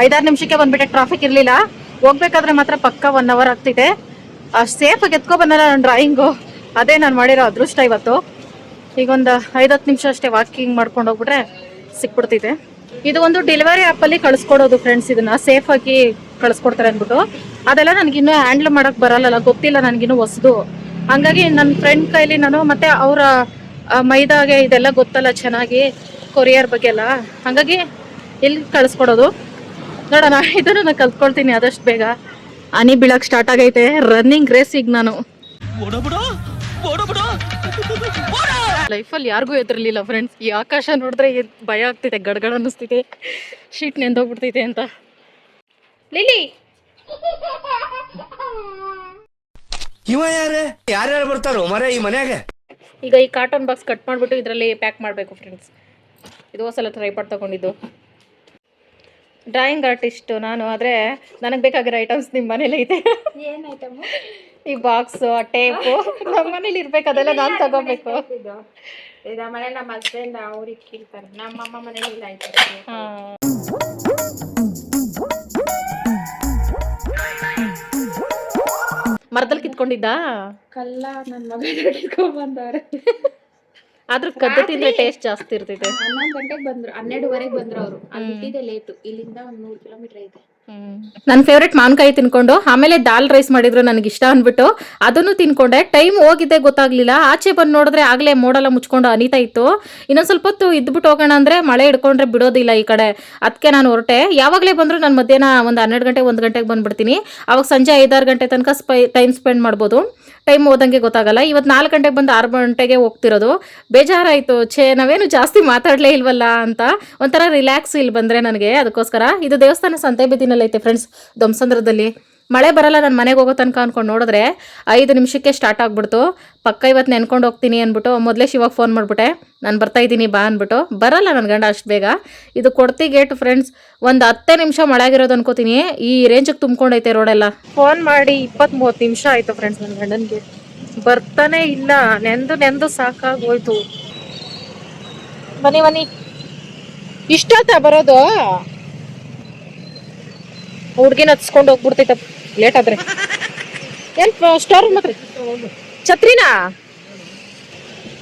A: 5-6 ನಿಮಿಷಕ್ಕೆ ಬಂದ್ಬಿಟ್ಟೆ. ಟ್ರಾಫಿಕ್ ಇರ್ಲಿಲ್ಲ. ಹೋಗ್ಬೇಕಾದ್ರೆ ಮಾತ್ರ ಪಕ್ಕ 1 ಅವರ್ ಆಗ್ತಿದೆ. ಸೇಫ್ ಆಗಿ ಎತ್ಕೊ ಬಂದಲ್ಲ ನನ್ನ ಡ್ರಾಯಿಂಗು, ಅದೇ ನಾನು ಮಾಡಿರೋ ಅದೃಷ್ಟ ಇವತ್ತು. ಈಗ ಒಂದು 5-10 ನಿಮಿಷ ಅಷ್ಟೇ ವಾಕಿಂಗ್ ಮಾಡ್ಕೊಂಡು ಹೋಗ್ಬಿಟ್ರೆ ಸಿಕ್ಬಿಡ್ತಿದೆ. ಇದು ಒಂದು ಡೆಲಿವರಿ ಆ್ಯಪಲ್ಲಿ ಕಳಿಸ್ಕೊಡೋದು ಫ್ರೆಂಡ್ಸ್, ಇದನ್ನ ಸೇಫ್ ಆಗಿ ಕಳಿಸ್ಕೊಡ್ತಾರೆ ಅಂದ್ಬಿಟ್ಟು. ಅದೆಲ್ಲ ನನಗಿನ್ನೂ ಹ್ಯಾಂಡ್ಲ್ ಮಾಡಕ್ ಬರಲ್ಲ, ಗೊತ್ತಿಲ್ಲ ನನಗಿನ್ನೂ ಹೊಸದು. ಹಂಗಾಗಿ ನನ್ನ ಫ್ರೆಂಡ್ ಕೈಲಿ ನಾನು, ಮತ್ತೆ ಅವರ ಮೈದಾಗೆ ಇದೆಲ್ಲ ಗೊತ್ತಲ್ಲ ಚೆನ್ನಾಗಿ, ಕೊರಿಯರ್ ಬಗ್ಗೆ ಎಲ್ಲ, ಹಾಗಾಗಿ ಇಲ್ಲಿ ಕಳಿಸ್ಕೊಡೋದು. ನೋಡೋಣ, ಇದನ್ನು ನಾನು ಕಲ್ತ್ಕೊಳ್ತೀನಿ ಆದಷ್ಟು ಬೇಗ. ಹನಿ ಬೀಳಕ್ ಸ್ಟಾರ್ಟ್ ಆಗೈತೆ, ರನ್ನಿಂಗ್ ರೇಸ್ ಈಗ ನಾನು. ಲೈಫಲ್ಲಿ ಯಾರಿಗೂ ಎದುರಿರ್ಲಿಲ್ಲ ಫ್ರೆಂಡ್ಸ್, ಈ ಆಕಾಶ ನೋಡಿದ್ರೆ ಭಯ ಆಗ್ತಿದೆ, ಗಡ್ಗಡ ಅನ್ನಿಸ್ತಿದೆ, ಶೀಟ್ ನೆಂದೋಗ್ಬಿಡ್ತೈತೆ ಅಂತ. ಲಿಲಿ
C: ಇವ ಯಾರ್ಯಾರು ಬರ್ತಾರೋ ಮರ ಈ ಮನ್ಯಾಗ?
A: ಈಗ ಈ ಕಾರ್ಟನ್ ಬಾಕ್ಸ್ ಕಟ್ ಮಾಡಿಬಿಟ್ಟು ಇದರಲ್ಲಿ ಪ್ಯಾಕ್ ಮಾಡಬೇಕು ಫ್ರೆಂಡ್ಸ್. ಇದು ಹೊಸಲ ಟ್ರೈಪಾಡ್ ತಗೊಂಡಿದ್ದು. ಡ್ರಾಯಿಂಗ್ ಆರ್ಟಿಸ್ಟು ನಾನು, ಆದರೆ ನನಗೆ ಬೇಕಾಗಿರೋ ಐಟಮ್ಸ್ ನಿಮ್ಮ ಮನೇಲಿ ಐತೆ.
D: ಏನ್ ಐಟಮ್?
A: ಈ ಬಾಕ್ಸು, ಆ ಟೇಪು ನಮ್ಮ ಮನೇಲಿ ಇರ್ಬೇಕು, ಅದೆಲ್ಲ ನಾನು ತಗೋಬೇಕು.
D: ನಮ್ಮ ಮನೆ ನಮ್ಮ ಹಸ್ಬೆಂಡ್ ಅವ್ರಿಗೆ ಕೇಳ್ತಾರೆ, ನಮ್ಮ ಅಮ್ಮ ಮನೇಲಿ ಇಲ್ಲ ಐತೆ.
A: ಮರದಲ್ಲಿ ಕಿತ್ಕೊಂಡಿದ್ದ
D: ಕಲ್ಲ ನನ್ನ ಮಗ ಕಿತ್ಕೊಂಡ್ ಬಂದವ್ರೆ.
A: ಆದ್ರೂ ಕದ್ದು ತಿಂದ್ರೆ ಟೇಸ್ಟ್ ಜಾಸ್ತಿ ಇರ್ತೈತೆ.
D: 11 ಗಂಟೆಗೆ ಬಂದ್ರು, 12:30 ಬಂದ್ರು ಅವರು. ಅಲ್ಲಿ ಬಿಟ್ಟಿದೆ ಲೇಟು, ಇಲ್ಲಿಂದ ಒಂದು 100 ಕಿಲೋಮೀಟರ್ ಐತೆ.
A: ನನ್ನ ಫೇವ್ರೆಟ್ ಮಾವಿನಕಾಯಿ ತಿನ್ಕೊಂಡು ಆಮೇಲೆ ದಾಲ್ ರೈಸ್ ಮಾಡಿದ್ರು ನನಗೆ ಇಷ್ಟ ಅಂದ್ಬಿಟ್ಟು ಅದನ್ನು ತಿನ್ಕೊಂಡೆ. ಟೈಮ್ ಹೋಗಿದೆ ಗೊತ್ತಾಗ್ಲಿಲ್ಲ. ಆಚೆ ಬಂದು ನೋಡಿದ್ರೆ ಆಗ್ಲೇ ಮೋಡೆಲ್ಲ ಮುಚ್ಕೊಂಡು ಅನಿತಾ ಇತ್ತು. ಇನ್ನೊಂದು ಸ್ವಲ್ಪ ಹೊತ್ತು ಇದ್ಬಿಟ್ಟು ಹೋಗೋಣ ಅಂದ್ರೆ ಮಳೆ ಹಿಡ್ಕೊಂಡ್ರೆ ಬಿಡೋದಿಲ್ಲ ಈ ಕಡೆ, ಅದಕ್ಕೆ ನಾನು ಹೊರಟೆ. ಯಾವಾಗಲೇ ಬಂದರೂ ನಾನು ಮಧ್ಯಾಹ್ನ ಒಂದು 12 ಗಂಟೆ 1 ಗಂಟೆಗೆ ಬಂದ್ಬಿಡ್ತೀನಿ. ಅವಾಗ ಸಂಜೆ 5-6 ಗಂಟೆ ತನಕ ಟೈಮ್ ಸ್ಪೆಂಡ್ ಮಾಡ್ಬೋದು. ಟೈಮ್ ಹೋದಂಗೆ ಗೊತ್ತಾಗಲ್ಲ. ಇವತ್ತು 4 ಗಂಟೆಗೆ ಬಂದು 6 ಗಂಟೆಗೆ ಹೋಗ್ತಿರೋದು. ಬೇಜಾರಾಯಿತು, ನಾವೇನು ಜಾಸ್ತಿ ಮಾತಾಡಲೇ ಇಲ್ವಲ್ಲ ಅಂತ. ಒಂಥರ ರಿಲ್ಯಾಕ್ಸ್ ಇಲ್ಲಿ ಬಂದರೆ ನನಗೆ. ಅದಕ್ಕೋಸ್ಕರ ಇದು ದೇವಸ್ಥಾನ ಸಂತೆ ಬೀದಿನಲ್ಲಿ ಐತೆ ಫ್ರೆಂಡ್ಸ್, ದೊಂಸಂದ್ರದಲ್ಲಿ. ಮಳೆ ಬರಲ್ಲ ನಾನು ಮನೆಗೆ ಹೋಗೋ ತನಕ ಅಂದ್ಕೊಂಡು ನೋಡಿದ್ರೆ 5 ನಿಮಿಷಕ್ಕೆ ಸ್ಟಾರ್ಟ್ ಆಗ್ಬಿಡ್ತು. ಪಕ್ಕ ಇವತ್ತು ನೆನ್ಕೊಂಡು ಹೋಗ್ತೀನಿ ಅಂದ್ಬಿಟ್ಟು ಮೊದಲೇ ಶಿವಾಗ ಫೋನ್ ಮಾಡಿಬಿಟ್ಟೆ, ನಾನು ಬರ್ತಾ ಇದ್ದೀನಿ ಬಾ ಅಂದ್ಬಿಟ್ಟು. ಬರಲ್ಲ ನನ್ನ ಗಂಡ ಅಷ್ಟು ಬೇಗ. ಇದು ಕೊಡ್ತಿ ಗೇಟ್ ಫ್ರೆಂಡ್ಸ್, ಒಂದು 10 ನಿಮಿಷ ಮಳೆ ಆಗಿರೋದು ಅನ್ಕೋತೀನಿ. ಈ ರೇಂಜಿಗೆ ತುಂಬ್ಕೊಂಡೈತೆ ರೋಡೆಲ್ಲ. ಫೋನ್ ಮಾಡಿ 20-30 ನಿಮಿಷ ಆಯಿತು ಫ್ರೆಂಡ್ಸ್, ನನ್ನ ಗಂಡನಿಗೆ ಬರ್ತಾನೆ ಇಲ್ಲ. ನೆಂದು ಸಾಕಾಗೋಯ್ತು. ಬನ್ನಿ ಬನ್ನಿ, ಇಷ್ಟೊತ್ತ ಬರೋದು? ಹುಡ್ಗಿನ ಹತ್ಸ್ಕೊಂಡು ಹೋಗ್ಬಿಡ್ತೈತ ಲೇಟ್ ಆದ್ರೆ. ಏನ್ ಸ್ಟೋರ್ ರೂಮ್ ಹತ್ರ ಛತ್ರಿನಾ?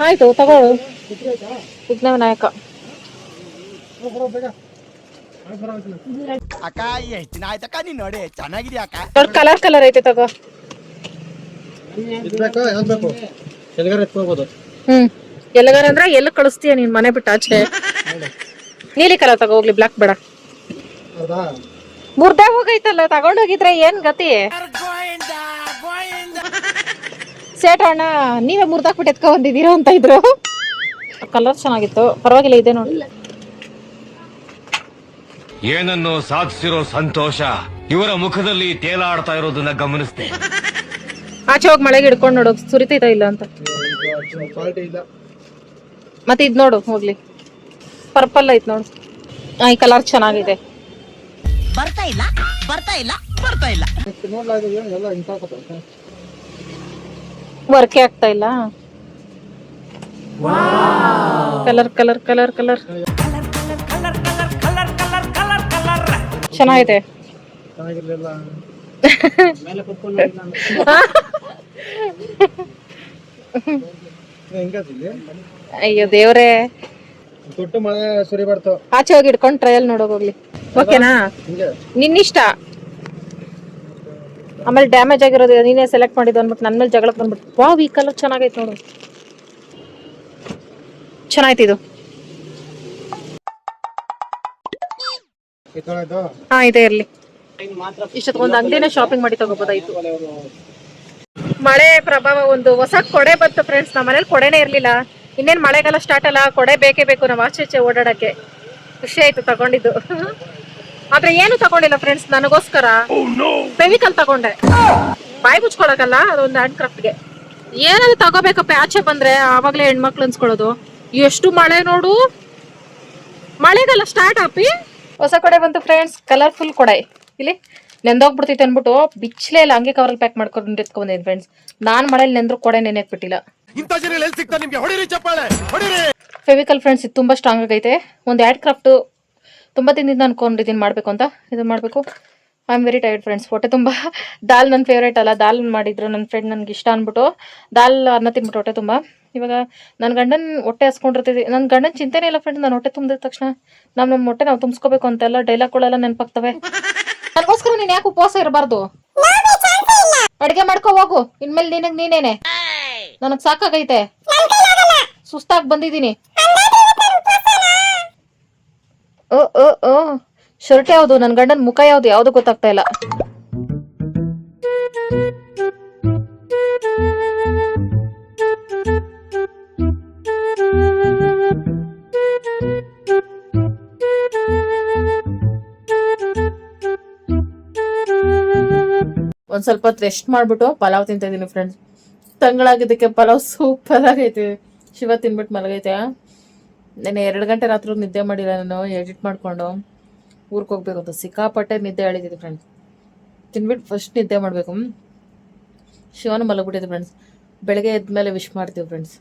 A: ಆಯ್ತು ತಗೋಳು. ವಿಘ್ನ ವಿನಾಯಕ
C: ಅಕ್ಕ ಎಷ್ಟು ದಿನ ಆಯ್ತಕ್ಕ ನೀನ್ ನೋಡಿ, ಚೆನ್ನಾಗಿದ್ಯಾ ಅಕ್ಕ?
A: ದೊಡ್ಡ ಕಲರ್ ಐತೆ ತಗೋ. ಎಲ್ಲಗಾರ ಅಂದ್ರೆ ಎಲ್ಲ ಕಳಿಸ್ತೀಯ ನೀನ್ ಮನೆ ಬಿಟ್ಟು ಆಚೆ? ನೀಲಿ ಕಲರ್ ತಗೋ ಹೋಗ್ಲಿ, ಬ್ಲಾಕ್ ಬೇಡ. ಮುರ್ದೆ ಹೋಗೈತಲ್ಲ, ತಗೊಂಡೋಗಿದ್ರೆ ಏನ್ ಗತಿ? ಸೇಟ್ ಅಣ್ಣ ನೀವೇ ಮುರ್ದಾಕ್ಬಿಟ್ಟು ಎತ್ಕೊ ಬಂದಿದ್ದೀರೋ ಅಂತ ಇದ್ರು. ಕಲರ್ ಚೆನ್ನಾಗಿತ್ತು, ಪರವಾಗಿಲ್ಲ ಇದೆ ನೋಡಿ.
F: ಏನನ್ನು ಸಾಧಿಸಿರೋ ಸಂತೋಷ ಇವರ ಮುಖದಲ್ಲಿ ತೇಲಾಡ್ತಾ ಇರೋದನ್ನ ಗಮನಿಸ್ದೆ.
A: ಆಚೆ ಹೋಗಿ ಮಳೆಗೆ ಹಿಡ್ಕೊಂಡು ನೋಡು ಸುರಿತೈತ ಇಲ್ಲ ಅಂತ. ಮತ್ತೆ ಇದ್ ನೋಡು ಹೋಗ್ಲಿ, ಪರ್ಪಲ್ ಐತ್ ನೋಡು. ಈ ಕಲರ್ ಚೆನ್ನಾಗಿದೆ. ವರ್ಕೆ ಆಗ್ತಾ ಇಲ್ಲ. ಕಲರ್ ಚೆನ್ನಾಗಿದೆ. ಅಯ್ಯೋ ದೇವ್ರೆ, ಆಚೆ ಹೋಗಿ ಹಿಡ್ಕೊಂಡು ಟ್ರಯಲ್ ನೋಡೋಕ್ ಹೋಗ್ಲಿ. ಓಕೆನಾ? ನಿನ್ನಿಷ್ಟ. ಆಮೇಲೆ ಡ್ಯಾಮೇಜ್ ಆಗಿರೋದು ನೀನೇ ಸೆಲೆಕ್ಟ್ ಮಾಡಿದ್ದು ಅಂದ್ಬಿಟ್ಟು ನನ್ನ ಮೇಲೆ ಜಗಳಕ್ಕೆ ಬಂದ್ಬಿಟ್ಟು. ವಾವ್, ಈ ಕಲರ್ ಚೆನ್ನಾಗೈತೆ ನೋಡು, ಚೆನ್ನಾಯ್ತು ಇದು. ಹಾ ಇದೆ ಇರ್ಲಿ. ಇಷ್ಟೊಂದು ಅಂಗಡಿನ ಶಾಪಿಂಗ್ ಮಾಡಿ ತಗೋಬೋದಾಯ್ತು. ಮಳೆ ಪ್ರಭಾವ ಒಂದು ಹೊಸ ಕೊಡೆ ಬಂತು ಫ್ರೆಂಡ್ಸ್. ನಮ್ಮ ಮನೇಲಿ ಕೊಡೆನೇ ಇರ್ಲಿಲ್ಲ. ಇನ್ನೇನ್ ಮಳೆಗಾಲ ಸ್ಟಾರ್ಟ್ ಅಲ್ಲ, ಕೊಡೆ ಬೇಕೇ ಬೇಕು ನಾವು ಆಚೆ ಓಡಾಡಕ್ಕೆ. ಖುಷಿ ಆಯ್ತು ತಗೊಂಡಿದ್ದು. ಆದ್ರೆ ಏನು ತಗೊಂಡಿಲ್ಲ ಫ್ರೆಂಡ್ಸ್, ನನಗೋಸ್ಕರ ಫೆವಿಕಲ್ ತಗೊಂಡೆ. ಬಾಯಿ ಮುಚ್ಕೊಳಕಲ್ಲ, ಅದೊಂದು ಹ್ಯಾಂಡ್ ಕ್ರಾಫ್ಟ್ಗೆ. ಏನಾದ್ರು ತಗೋಬೇಕಪ್ಪ ಆಚೆ ಬಂದ್ರೆ, ಆವಾಗ್ಲೇ ಹೆಣ್ಮಕ್ಳು ಅನ್ಸ್ಕೊಳ್ಳೋದು. ಎಷ್ಟು ಮಳೆ ನೋಡು, ಮಳೆಗಾಲ ಸ್ಟಾರ್ಟ್ ಆಪಿ. ಹೊಸ ಕೊಡೆ ಬಂತು ಫ್ರೆಂಡ್ಸ್, ಕಲರ್ಫುಲ್ ಕೊಡೆ. ಇಲ್ಲಿ ನೆಂದೋಗ್ಬಿಡ್ತೈತೆ ಅನ್ಬಿಟ್ಟು ಬಿಚ್ಲೇ ಇಲ್ಲ, ಹಂಗೆ ಕವರಲ್ಲಿ ಪ್ಯಾಕ್ ಮಾಡ್ಕೊಂಡು ಎತ್ಕೊಂಡ್ಬಂದಿದ್ದೀನಿ ಫ್ರೆಂಡ್ಸ್. ನಾನ್ ಮಳೆಯಲ್ಲಿ ನೆಂದ್ರು ಕೊಡೆ ನೆನೆಯಕ್ಬಿಟ್ಟಿಲ್ಲ. ಫೆವಿಕಲ್ ಫ್ರೆಂಡ್ಸ್, ಇದು ತುಂಬಾ ಸ್ಟ್ರಾಂಗ್ ಆಗೈತೆ. ಒಂದು ಹ್ಯಾಂಡ್ ಕ್ರಾಫ್ಟ್ ತುಂಬಾ ದಿನದಿಂದ ಅನ್ಕೊಂಡಿದ್ದೀನಿ ಮಾಡ್ಬೇಕು ಅಂತ. ಇದು ಮಾಡ್ಬೇಕು. I am very tired friends. ಹೊಟ್ಟೆ ತುಂಬ ದಾಲ್ ನನ್ನ ಫೇವ್ರೇಟ್ ಅಲ್ಲ, ದಾಲ್ ಮಾಡಿದ್ರು ನನ್ನ ಫ್ರೆಂಡ್, ನನ್ಗೆ ಇಷ್ಟ ಅಂದ್ಬಿಟ್ಟು ದಾಲ್ ಅನ್ನ ತಿನ್ಬಿಟ್ಟು ಹೊಟ್ಟೆ ತುಂಬ. ಇವಾಗ ನನ್ನ ಗಂಡನ ಹೊಟ್ಟೆ ಹಸ್ಕೊಂಡಿರ್ತೈತಿ. ನನ್ನ ಗಂಡನ ಚಿಂತೆನೇ ಇಲ್ಲ ಫ್ರೆಂಡ್ಸ್. ನಾನು ಹೊಟ್ಟೆ ತುಂಬಿದ ತಕ್ಷಣ ನಮ್ಮ ಹೊಟ್ಟೆ ನಾವು ತುಂಬಿಸ್ಕೋಬೇಕು ಅಂತೆಲ್ಲ ಡೈಲಾಗ್ಗಳೆಲ್ಲ ನೆನಪಾಗ್ತವೆ. ನನಗೋಸ್ಕರ ನೀನ್ ಯಾಕೆ ಉಪವಾಸ ಇರಬಾರ್ದು? ಅಡಿಗೆ ಮಾಡ್ಕೋ ಹೋಗು. ಇನ್ಮೇಲೆ ನಿನಗ್ ನೀನೇನೆ. ನನಗ್ ಸಾಕಾಗೈತೆ, ಸುಸ್ತಾಗಿ ಬಂದಿದ್ದೀನಿ. ಓ ಓ ಓ ಶರ್ಟ್ ಯಾವ್ದು, ನನ್ ಗಂಡನ ಮುಖ ಯಾವ್ದು ಗೊತ್ತಾಗ್ತಾ ಇಲ್ಲ. ಒಂದ್ ಸ್ವಲ್ಪ ಹೊತ್ತು ರೆಸ್ಟ್ ಮಾಡ್ಬಿಟ್ಟು ಪಲಾವ್ ತಿಂತಾ ಇದೀನಿ ಫ್ರೆಂಡ್ಸ್. ತಂಗಳಾಗಿದ್ದಕ್ಕೆ ಪಲಾವ್ ಸೂಪರ್ ಆಗೈತೆ. ಶಿವ ತಿನ್ಬಿಟ್ಟು ಮಲಗೈತೆ. ನಾನು 2 ಗಂಟೆ ರಾತ್ರಿ ನಿದ್ದೆ ಮಾಡಿಲ್ಲ. ನಾನು ಎಡಿಟ್ ಮಾಡ್ಕೊಂಡು ಊರಿಗೆ ಹೋಗ್ಬೇಕು ಅಂತ ಸಿಕ್ಕಾಪಟ್ಟೆ ನಿದ್ದೆ ಹೇಳಿದ್ದೀನಿ ಫ್ರೆಂಡ್ಸ್. ತಿನ್ಬಿಟ್ಟು ಫಸ್ಟ್ ನಿದ್ದೆ ಮಾಡಬೇಕು. ಶಿವನ ಮಲಗ್ಬಿಟ್ಟಿದೆ ಫ್ರೆಂಡ್ಸ್. ಬೆಳಗ್ಗೆ ಎದ್ಮೇಲೆ ವಿಶ್ ಮಾಡ್ತೀವಿ ಫ್ರೆಂಡ್ಸ್.